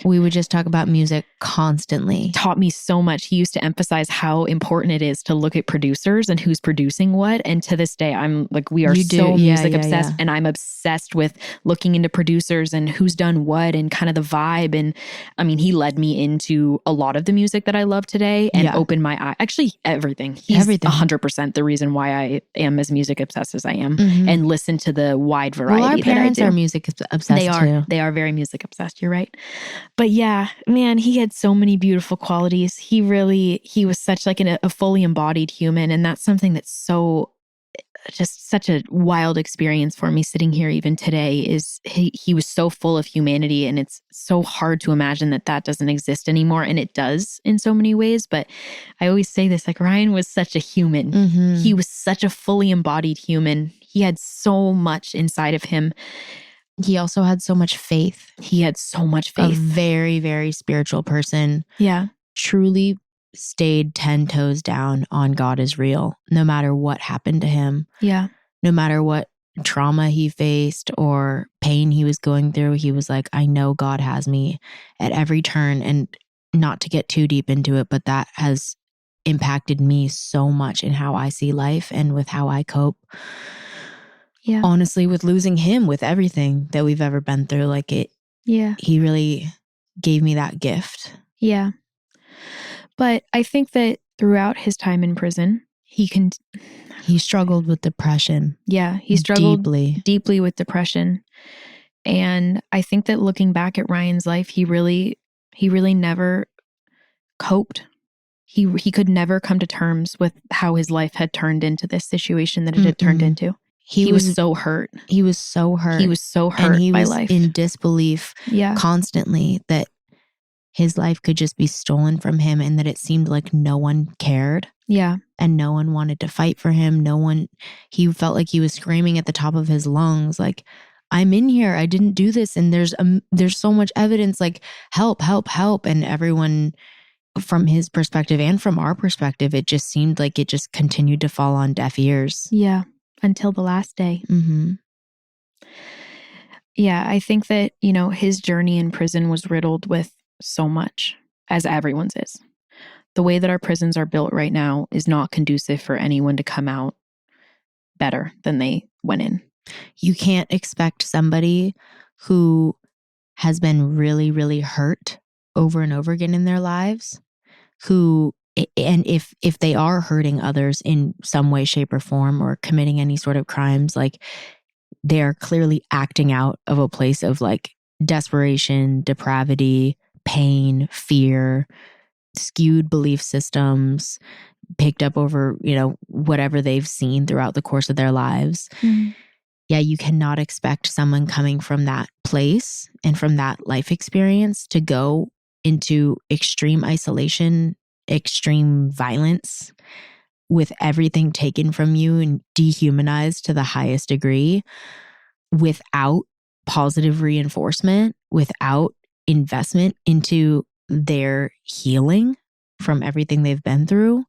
We would just talk about music constantly. Taught me so much. He used to emphasize how important it is to look at producers and who's producing what. And to this day, I'm like, we are so music obsessed. And I'm obsessed with looking into producers and who's done what and kind of the vibe. And I mean, he led me into a lot of the music that I love today and opened my eye. Actually, everything. He's 100% the reason why I am as music obsessed as I am and listen to the wide variety. Well, our parents are music obsessed too. They are very music obsessed. You're right. But yeah, man, he had so many beautiful qualities. He was such like a fully embodied human. And that's something that's just such a wild experience for me sitting here even today is he was so full of humanity, and it's so hard to imagine that doesn't exist anymore. And it does in so many ways. But I always say this, like Ryan was such a human. Mm-hmm. He was such a fully embodied human. He had so much inside of him. He also had so much faith. A very, very spiritual person. Yeah. Truly stayed 10 toes down on God is real, no matter what happened to him. Yeah. No matter what trauma he faced or pain he was going through, he was like, I know God has me at every turn. And not to get too deep into it, but that has impacted me so much in how I see life and with how I cope. Yeah. Honestly, with losing him, with everything that we've ever been through, like it. Yeah. He really gave me that gift. Yeah. But I think that throughout his time in prison, he struggled with depression. Yeah, he struggled deeply with depression. And I think that looking back at Ryan's life, he really never coped. He could never come to terms with how his life had turned into this situation that it had turned into. He was so hurt. He was so hurt. He was so hurt by life. In disbelief constantly that his life could just be stolen from him and that it seemed like no one cared. Yeah. And no one wanted to fight for him. He felt like he was screaming at the top of his lungs, like, I'm in here. I didn't do this. And there's so much evidence, like, help, help, help. And everyone, from his perspective and from our perspective, it just seemed like it just continued to fall on deaf ears. Yeah. Until the last day. Mm-hmm. Yeah. I think that, his journey in prison was riddled with so much, as everyone's is. The way that our prisons are built right now is not conducive for anyone to come out better than they went in. You can't expect somebody who has been really, really hurt over and over again in their lives, and if they are hurting others in some way, shape, or form, or committing any sort of crimes, like they are clearly acting out of a place of like desperation, depravity, pain, fear, skewed belief systems picked up over, whatever they've seen throughout the course of their lives. Yeah, you cannot expect someone coming from that place and from that life experience to go into extreme isolation, extreme violence, with everything taken from you and dehumanized to the highest degree, without positive reinforcement, without investment into their healing from everything they've been through.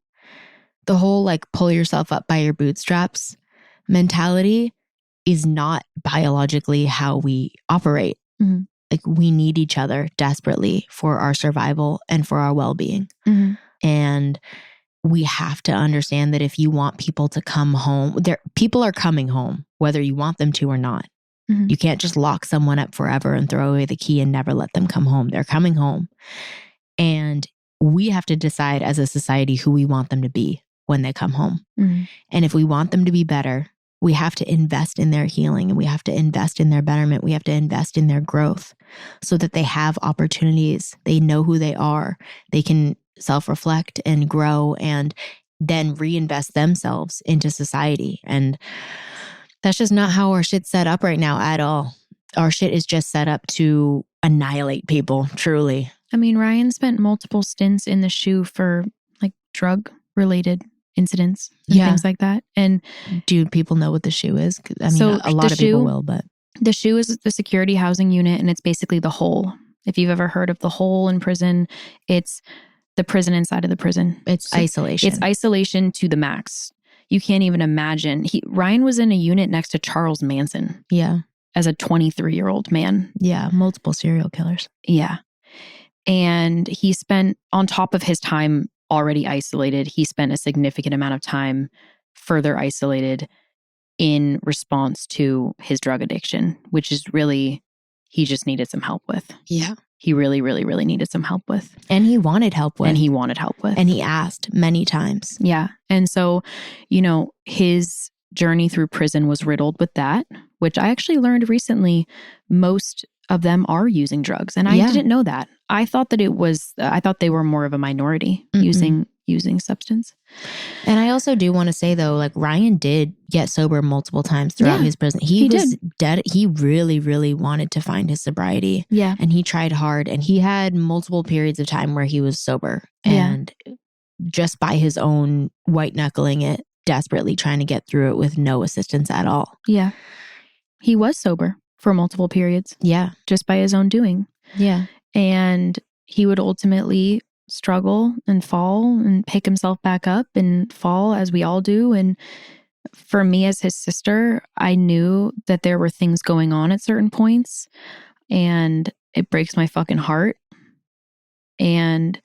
The whole pull yourself up by your bootstraps mentality is not biologically how we operate. We need each other desperately for our survival and for our well-being. And we have to understand that if you want people to come home, people are coming home, whether you want them to or not. You can't just lock someone up forever and throw away the key and never let them come home. They're coming home. And we have to decide as a society who we want them to be when they come home. And if we want them to be better, we have to invest in their healing, and we have to invest in their betterment. We have to invest in their growth so that they have opportunities. They know who they are. They can self-reflect and grow and then reinvest themselves into society. And that's just not how our shit's set up right now at all. Our shit is just set up to annihilate people, truly. I mean, Ryan spent multiple stints in the SHU for drug-related incidents and things like that. And do people know what the SHU is? I mean, so a lot of people will, but the SHU is the security housing unit, and it's basically the hole. If you've ever heard of the hole in prison, it's the prison inside of the prison. It's isolation. It's isolation to the max. You can't even imagine. Ryan was in a unit next to Charles Manson. Yeah. As a 23-year-old man. Yeah. Multiple serial killers. Yeah. And he spent, on top of his time already isolated, he spent a significant amount of time further isolated in response to his drug addiction, which is really, he just needed some help with. Yeah. He really, really, really needed some help with. And he wanted help with. And he wanted help with. And he asked many times. Yeah. And so, his journey through prison was riddled with that, which I actually learned recently. Most of them are using drugs. And I didn't know that. I thought that I thought they were more of a minority using substance. And I also do want to say though, Ryan did get sober multiple times throughout his prison. He was dead. He really, really wanted to find his sobriety. Yeah. And he tried hard, and he had multiple periods of time where he was sober and just by his own white knuckling it, desperately trying to get through it with no assistance at all. Yeah. He was sober for multiple periods. Yeah. Just by his own doing. Yeah. And he would ultimately struggle and fall and pick himself back up and fall, as we all do. And for me as his sister, I knew that there were things going on at certain points, and it breaks my fucking heart. And,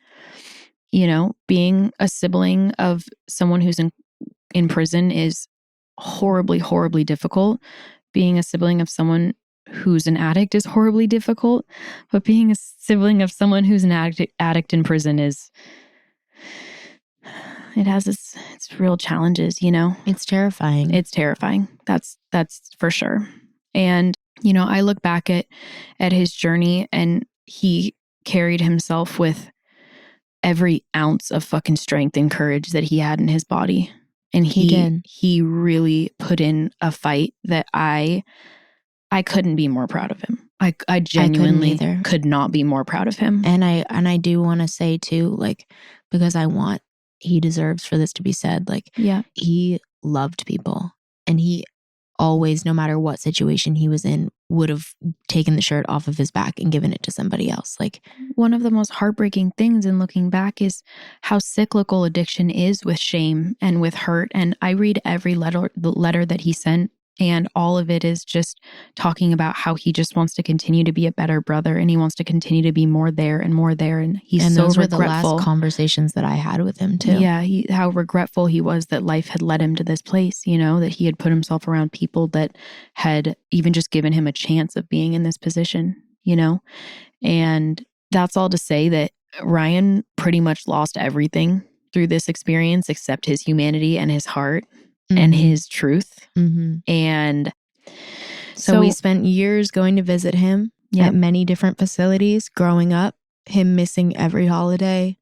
being a sibling of someone who's in prison is horribly, horribly difficult. Being a sibling of someone who's an addict is horribly difficult, but being a sibling of someone who's an addict in prison it has its real challenges, It's terrifying. It's terrifying. That's for sure. And, I look back at his journey, and he carried himself with every ounce of fucking strength and courage that he had in his body. And he really put in a fight that I couldn't be more proud of him. I genuinely could not be more proud of him. And I do want to say too, because he deserves for this to be said, he loved people, and he always, no matter what situation he was in, would have taken the shirt off of his back and given it to somebody else. One of the most heartbreaking things in looking back is how cyclical addiction is with shame and with hurt. And I read every letter that he sent, and all of it is just talking about how he just wants to continue to be a better brother, and he wants to continue to be more there and more there. And he's so those regretful. were the last conversations that I had with him too. Yeah, how regretful he was that life had led him to this place, that he had put himself around people that had even just given him a chance of being in this position, And that's all to say that Ryan pretty much lost everything through this experience except his humanity and his heart. And his truth. And so we spent years going to visit him. at many different facilities growing up, him missing every holiday,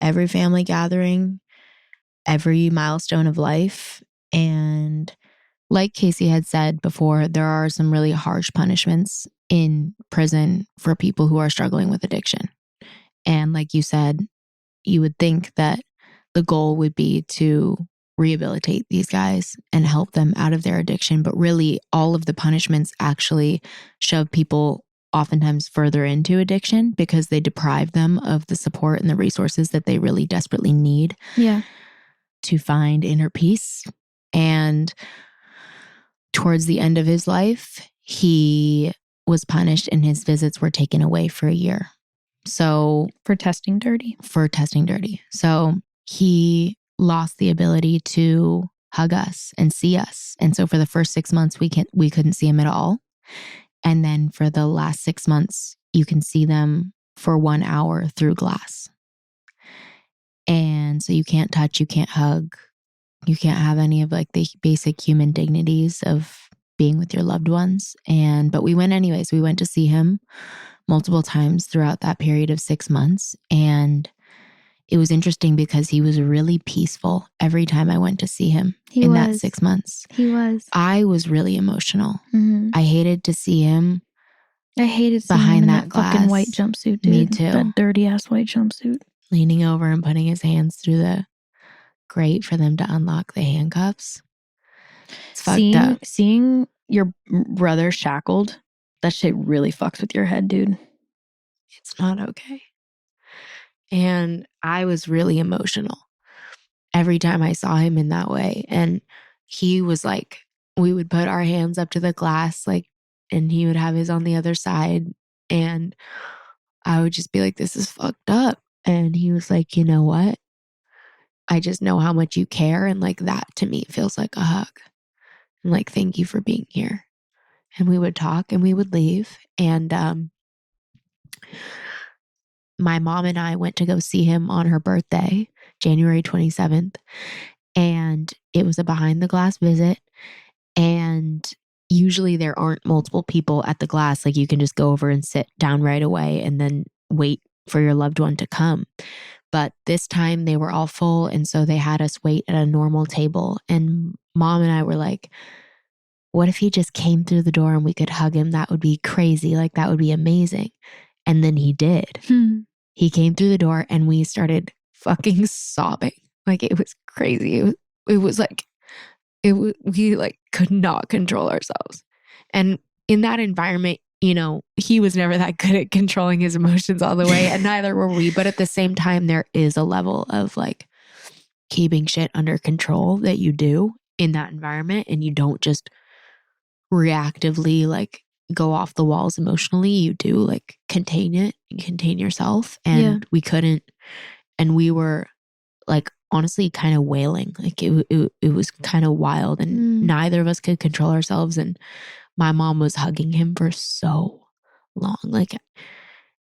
every family gathering, every milestone of life. And like Casey had said before, there are some really harsh punishments in prison for people who are struggling with addiction. And like you said, you would think that the goal would be to rehabilitate these guys and help them out of their addiction. But really, all of the punishments actually shove people oftentimes further into addiction because they deprive them of the support and the resources that they really desperately need to find inner peace. And towards the end of his life, he was punished and his visits were taken away for a year. So For testing dirty. So he lost the ability to hug us and see us. And so for the first 6 months, we couldn't see him at all. And then for the last 6 months, you can see them for 1 hour through glass. And so you can't touch, you can't hug, you can't have any of like the basic human dignities of being with your loved ones. But we went anyways. We went to see him multiple times throughout that period of 6 months. And it was interesting because he was really peaceful every time I went to see him that 6 months. He was. I was really emotional. I hated to see him. I hated seeing behind him in that glass. fucking white jumpsuit, dude. Me too. That dirty ass white jumpsuit. Leaning over and putting his hands through the grate for them to unlock the handcuffs. It's fucked up. Seeing your brother shackled, that shit really fucks with your head, dude. It's not okay. And I was really emotional every time I saw him in that way. And he was like, we would put our hands up to the glass, like, and he would have his on the other side. And I would just be like, this is fucked up. And he was like, you know what? I just know how much you care. And like that to me feels like a hug. And like, thank you for being here. And we would talk and we would leave. And my mom and I went to go see him on her birthday, January 27th. And it was a behind the glass visit. And usually there aren't multiple people at the glass. Like you can just go over and sit down right away and then wait for your loved one to come. But this time they were all full. And so they had us wait at a normal table. And Mom and I were like, what if he just came through the door and we could hug him? That would be crazy. Like that would be amazing. And then he did. He came through the door and we started fucking sobbing. Like it was crazy. It was like, we like could not control ourselves. And in that environment, you know, he was never that good at controlling his emotions all the way, and neither were we. But at the same time, there is a level of like keeping shit under control that you do in that environment, and you don't just reactively like go off the walls emotionally. You do like contain it and contain yourself. And we couldn't, and we were like honestly kind of wailing. Like it was kind of wild, and neither of us could control ourselves. And my mom was hugging him for so long, like,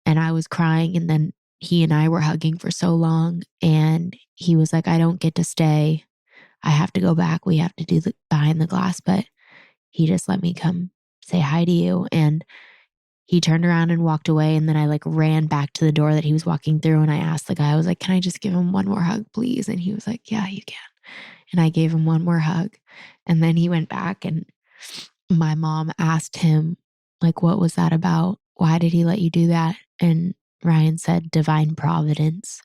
and I was crying, and then he and I were hugging for so long, and he was like, I don't get to stay. I have to go back. We have to do the behind the glass. But he just let me come say hi to you. And he turned around and walked away. And then I like ran back to the door that he was walking through. And I asked the guy, I was like, can I just give him one more hug, please? And he was like, yeah, you can. And I gave him one more hug. And then he went back, and my mom asked him, like, what was that about? Why did he let you do that? And Ryan said, divine providence.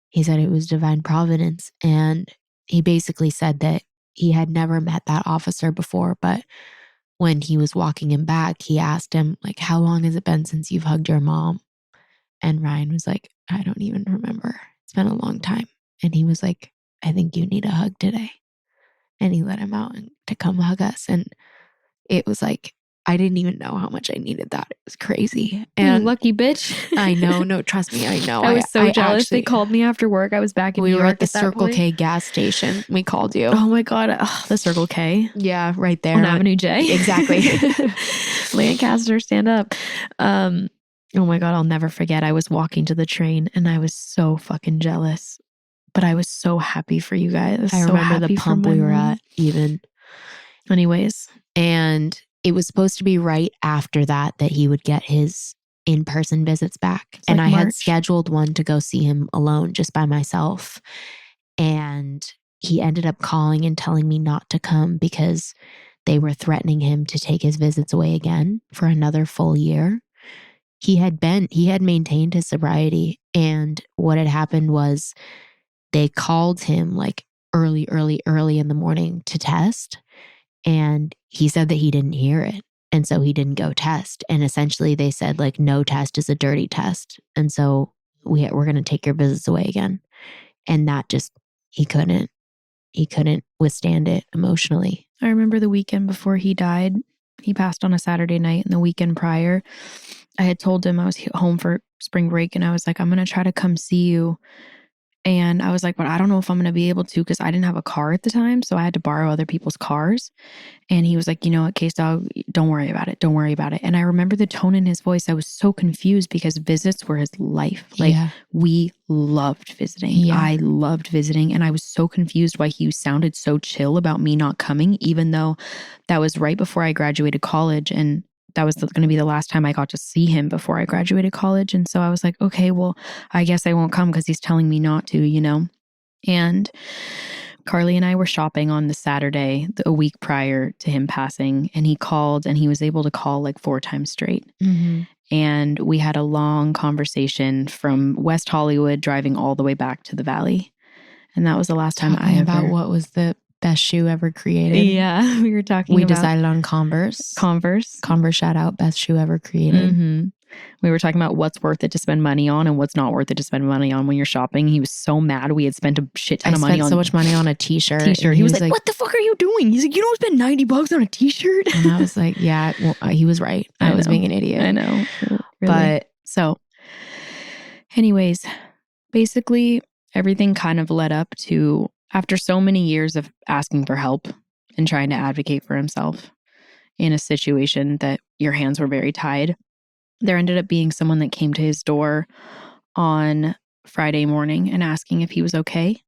He said it was divine providence. And he basically said that he had never met that officer before, but when he was walking him back, he asked him, like, how long has it been since you've hugged your mom? And Ryan was like, I don't even remember. It's been a long time. And he was like, I think you need a hug today. And he let him out to come hug us. And it was like, I didn't even know how much I needed that. It was crazy. And you lucky bitch. I know. No, trust me. I know. I was so jealous. Actually, they called me after work. I was back in New we York were at the that Circle point. K gas station. We called you. Oh my God. The Circle K. Yeah, right there. On Avenue J. Exactly. Lancaster, stand up. Oh my God. I'll never forget. I was walking to the train and I was so fucking jealous. But I was so happy for you guys. I so remember the happy for pump my we were mom. at even. Anyways. And it was supposed to be right after that he would get his in-person visits back. And like I had March. scheduled one to go see him alone just by myself. And he ended up calling and telling me not to come because they were threatening him to take his visits away again for another full year. He had maintained his sobriety. And what had happened was they called him like early in the morning to test. And he said that he didn't hear it. And so he didn't go test. And essentially they said like, no test is a dirty test. And so we're going to take your visits away again. And that just, he couldn't withstand it emotionally. I remember the weekend before he died, he passed on a Saturday night, and the weekend prior, I had told him I was home for spring break, and I was like, I'm going to try to come see you. And I was like, but I don't know if I'm going to be able to, because I didn't have a car at the time. So I had to borrow other people's cars. And he was like, you know what, Case Dog, don't worry about it. Don't worry about it. And I remember the tone in his voice. I was so confused because visits were his life. Like we loved visiting. Yeah. I loved visiting. And I was so confused why he sounded so chill about me not coming, even though that was right before I graduated college. And that was going to be the last time I got to see him before I graduated college. And so I was like, okay, well, I guess I won't come because he's telling me not to, you know? And Carly and I were shopping on the Saturday, a week prior to him passing. And he called, and he was able to call like 4 times straight. Mm-hmm. And we had a long conversation from West Hollywood driving all the way back to the Valley. And that was the last time about what was the best shoe ever created. Yeah, we were talking We about... decided on Converse. Converse, shout out, best shoe ever created. Mm-hmm. We were talking about what's worth it to spend money on and what's not worth it to spend money on when you're shopping. He was so mad. We had spent a shit ton of money on... so much money on a t-shirt. He was like, what the fuck are you doing? He's like, you don't spend $90 on a t-shirt? And I was like, yeah, well, he was right. I was being an idiot. I know. Really. But so anyways, basically everything kind of led up to, after so many years of asking for help and trying to advocate for himself in a situation that your hands were very tied, there ended up being someone that came to his door on Friday morning and asking if he was okay.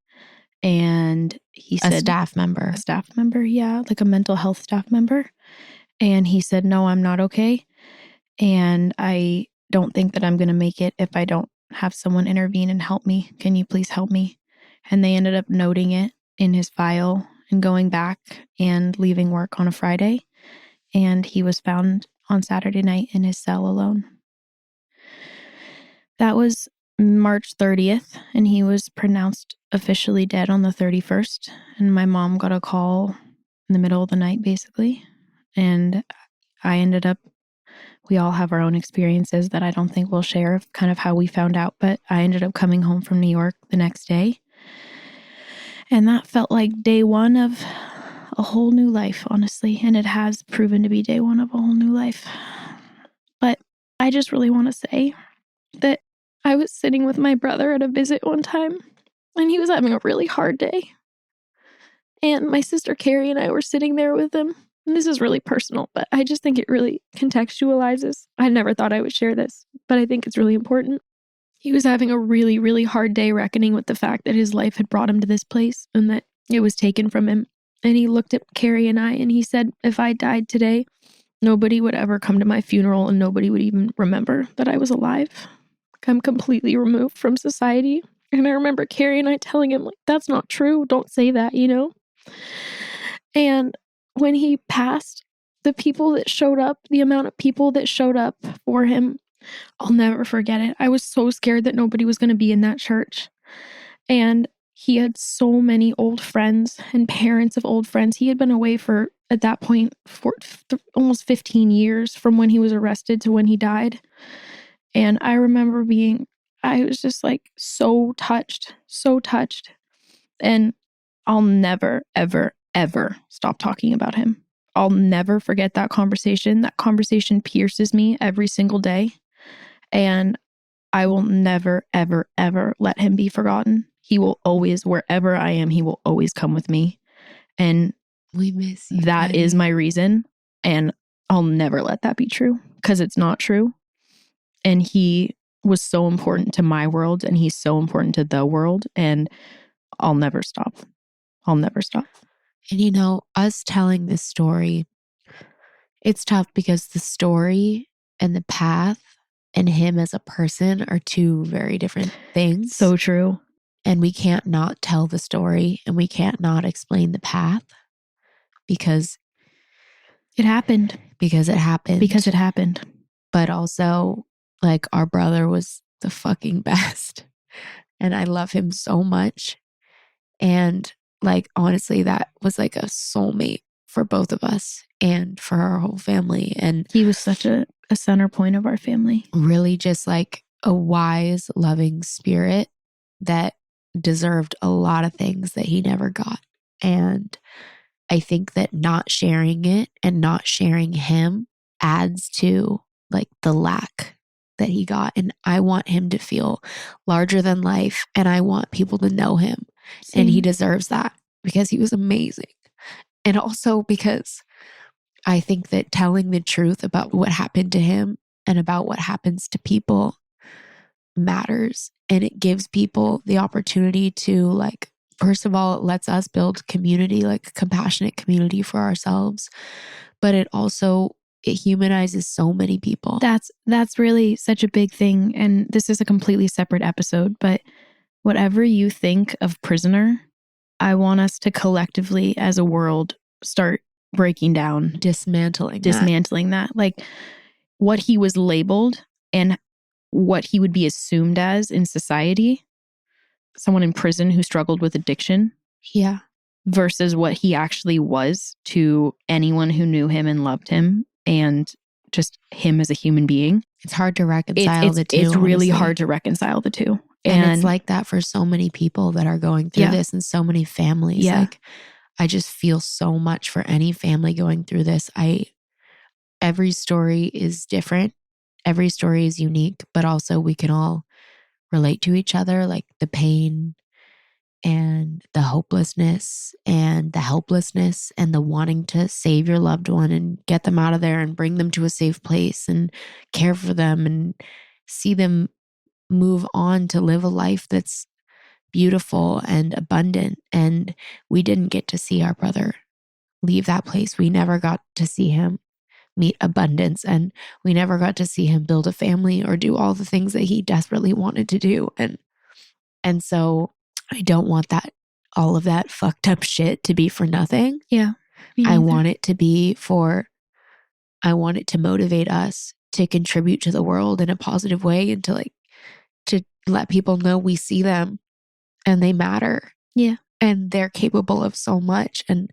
And he said... A staff member, yeah, like a mental health staff member. And he said, no, I'm not okay. And I don't think that I'm going to make it if I don't have someone intervene and help me. Can you please help me? And they ended up noting it in his file and going back and leaving work on a Friday. And he was found on Saturday night in his cell alone. That was March 30th, and he was pronounced officially dead on the 31st. And my mom got a call in the middle of the night, basically. And I ended up... We all have our own experiences that I don't think we'll share of kind of how we found out, but I ended up coming home from New York the next day. And that felt like day one of a whole new life, honestly. And it has proven to be day one of a whole new life. But I just really want to say that I was sitting with my brother at a visit one time, and he was having a really hard day. And my sister Carrie and I were sitting there with him. And this is really personal, but I just think it really contextualizes. I never thought I would share this, but I think it's really important. He was having a really, really hard day reckoning with the fact that his life had brought him to this place and that it was taken from him. And he looked at Carrie and I and he said, if I died today, nobody would ever come to my funeral and nobody would even remember that I was alive. I'm completely removed from society. And I remember Carrie and I telling him, like, that's not true. Don't say that, you know? And when he passed, the people that showed up, the amount of people that showed up for him, I'll never forget it. I was so scared that nobody was going to be in that church. And he had so many old friends and parents of old friends. He had been away for, at that point, for almost 15 years from when he was arrested to when he died. And I remember I was just like so touched. And I'll never, ever, ever stop talking about him. I'll never forget that conversation. That conversation pierces me every single day. And I will never, ever, ever let him be forgotten. He will always, wherever I am, he will always come with me. And we miss you. That is my reason. And I'll never let that be true because it's not true. And he was so important to my world and he's so important to the world. And I'll never stop. And you know, us telling this story, It's tough because the story and the path and him as a person are two very different things. So true. And we can't not tell the story and we can't not explain the path because It happened. it happened. Because it happened. But also, like, our brother was the fucking best. And I love him so much. And like, honestly, that was like a soulmate for both of us and for our whole family. And He was such a center point of our family. really just like a wise, loving spirit that deserved a lot of things that he never got. And I think that not sharing it and not sharing him adds to like the lack that he got. And I want him to feel larger than life. And I want people to know him. And he deserves that because he was amazing. And also because I think that telling the truth about what happened to him and about what happens to people matters. And it gives people the opportunity to, like, first of all, it lets us build community, like a compassionate community for ourselves. But it humanizes so many people. That's really such a big thing. And this is a completely separate episode, but whatever you think of Prisoner, I want us to collectively as a world start breaking down, dismantling that. Like what he was labeled and what he would be assumed as in society, someone in prison who struggled with addiction. Yeah. Versus what he actually was to anyone who knew him and loved him and just him as a human being. It's hard to reconcile the two. It's really hard to reconcile the two. And it's like that for so many people that are going through this and so many families. Yeah. Like, I just feel so much for any family going through this. Every story is different. Every story is unique, but also we can all relate to each other, like the pain and the hopelessness and the helplessness and the wanting to save your loved one and get them out of there and bring them to a safe place and care for them and see them move on to live a life that's beautiful and abundant. And we didn't get to see our brother leave that place. We never got to see him meet abundance, and we never got to see him build a family or do all the things that he desperately wanted to do. And so I don't want all of that fucked up shit to be for nothing. Yeah. I want it to motivate us to contribute to the world in a positive way and to let people know we see them and they matter. Yeah. And they're capable of so much and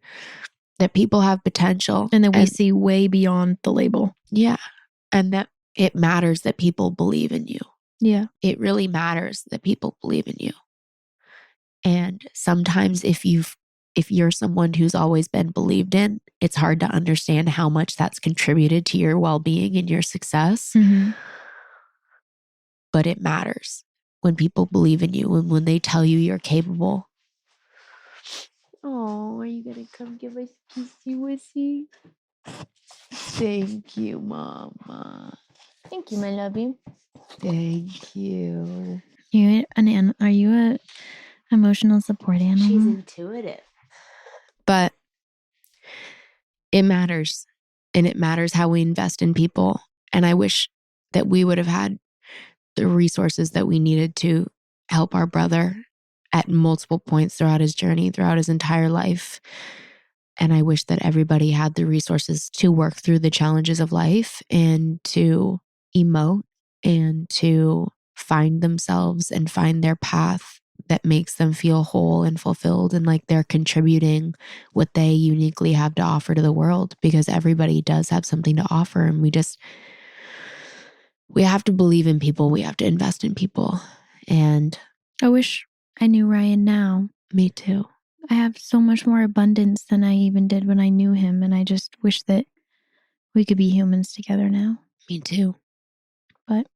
that people have potential. And that we see way beyond the label. Yeah. And that it matters that people believe in you. Yeah. It really matters that people believe in you. And sometimes if you're someone who's always been believed in, it's hard to understand how much that's contributed to your well-being and your success. Mm-hmm. But it matters when people believe in you and when they tell you you're capable. Oh, are you going to come give us kissy wissy? Thank you, Mama. Thank you, my lovey. Thank you. Are you a emotional support animal? She's intuitive. But it matters. And it matters how we invest in people. And I wish that we would have had the resources that we needed to help our brother at multiple points throughout his journey, throughout his entire life. And I wish that everybody had the resources to work through the challenges of life and to emote and to find themselves and find their path that makes them feel whole and fulfilled and like they're contributing what they uniquely have to offer to the world, because everybody does have something to offer. And we have to believe in people. We have to invest in people. And I wish I knew Ryan now. Me too. I have so much more abundance than I even did when I knew him. And I just wish that we could be humans together now. Me too. But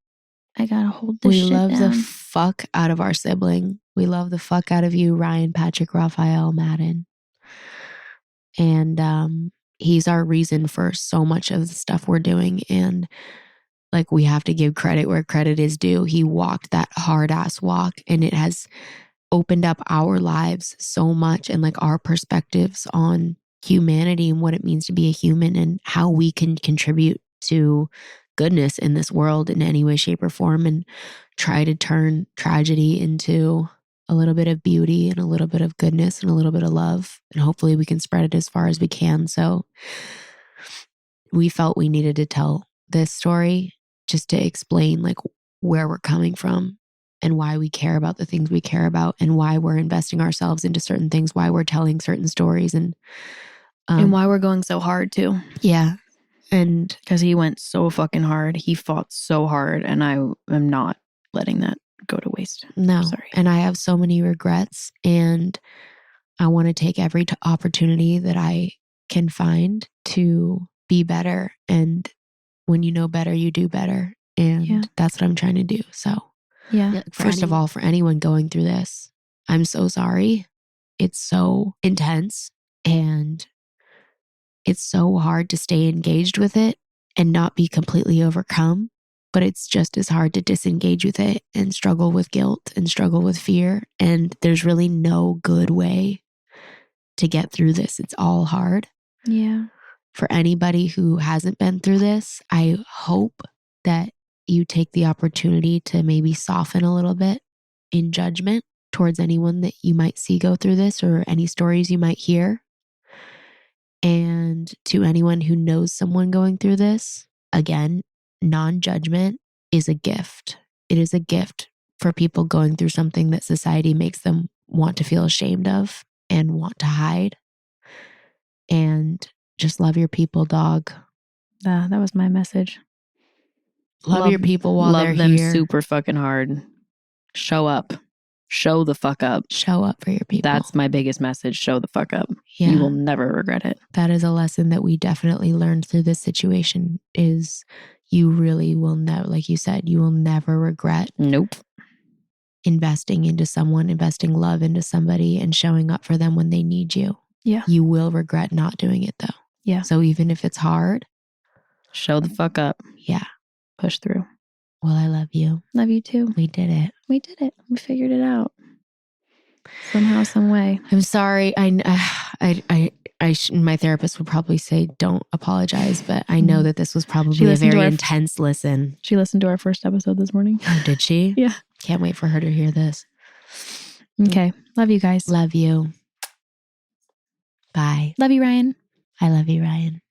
I gotta hold this shit down. We love the fuck out of our sibling. We love the fuck out of you, Ryan Patrick Raphael Madden. And he's our reason for so much of the stuff we're doing. And like, we have to give credit where credit is due. He walked that hard ass walk, and it has opened up our lives so much and like our perspectives on humanity and what it means to be a human and how we can contribute to goodness in this world in any way, shape, or form, and try to turn tragedy into a little bit of beauty and a little bit of goodness and a little bit of love. And hopefully we can spread it as far as we can. So we felt we needed to tell this story just to explain like where we're coming from and why we care about the things we care about and why we're investing ourselves into certain things, why we're telling certain stories, and why we're going so hard too. Yeah. And because he went so fucking hard. He fought so hard, and I am not letting that go to waste. no, Sorry. and I have so many regrets, and I want to take every opportunity that I can find to be better. And when you know better, you do better. And that's what I'm trying to do. So yeah. First of all, for anyone going through this, I'm so sorry. It's so intense and it's so hard to stay engaged with it and not be completely overcome. But it's just as hard to disengage with it and struggle with guilt and struggle with fear. And there's really no good way to get through this. It's all hard. Yeah. For anybody who hasn't been through this, I hope that you take the opportunity to maybe soften a little bit in judgment towards anyone that you might see go through this or any stories you might hear. And to anyone who knows someone going through this, again, non-judgment is a gift. It is a gift for people going through something that society makes them want to feel ashamed of and want to hide. And just love your people, dog. That was my message. Love your people while they're Love them here. super fucking hard. Show up. Show the fuck up. Show up for your people. That's my biggest message. Show the fuck up. Yeah. You will never regret it. That is a lesson that we definitely learned through this situation is you really will never, like you said, you will never regret Nope. investing into someone, investing love into somebody and showing up for them when they need you. Yeah. You will regret not doing it though. Yeah. So even if it's hard. Show the fuck up. Yeah. Push through. Well, I love you. Love you too. We did it. We did it. We figured it out. Somehow, some way. I'm sorry. My therapist would probably say don't apologize, but I know that this was probably a very intense listen. She listened to our first episode this morning. Oh, did she? Yeah. Can't wait for her to hear this. Okay. Love you guys. Love you. Bye. Love you, Ryan. I love you, Ryan.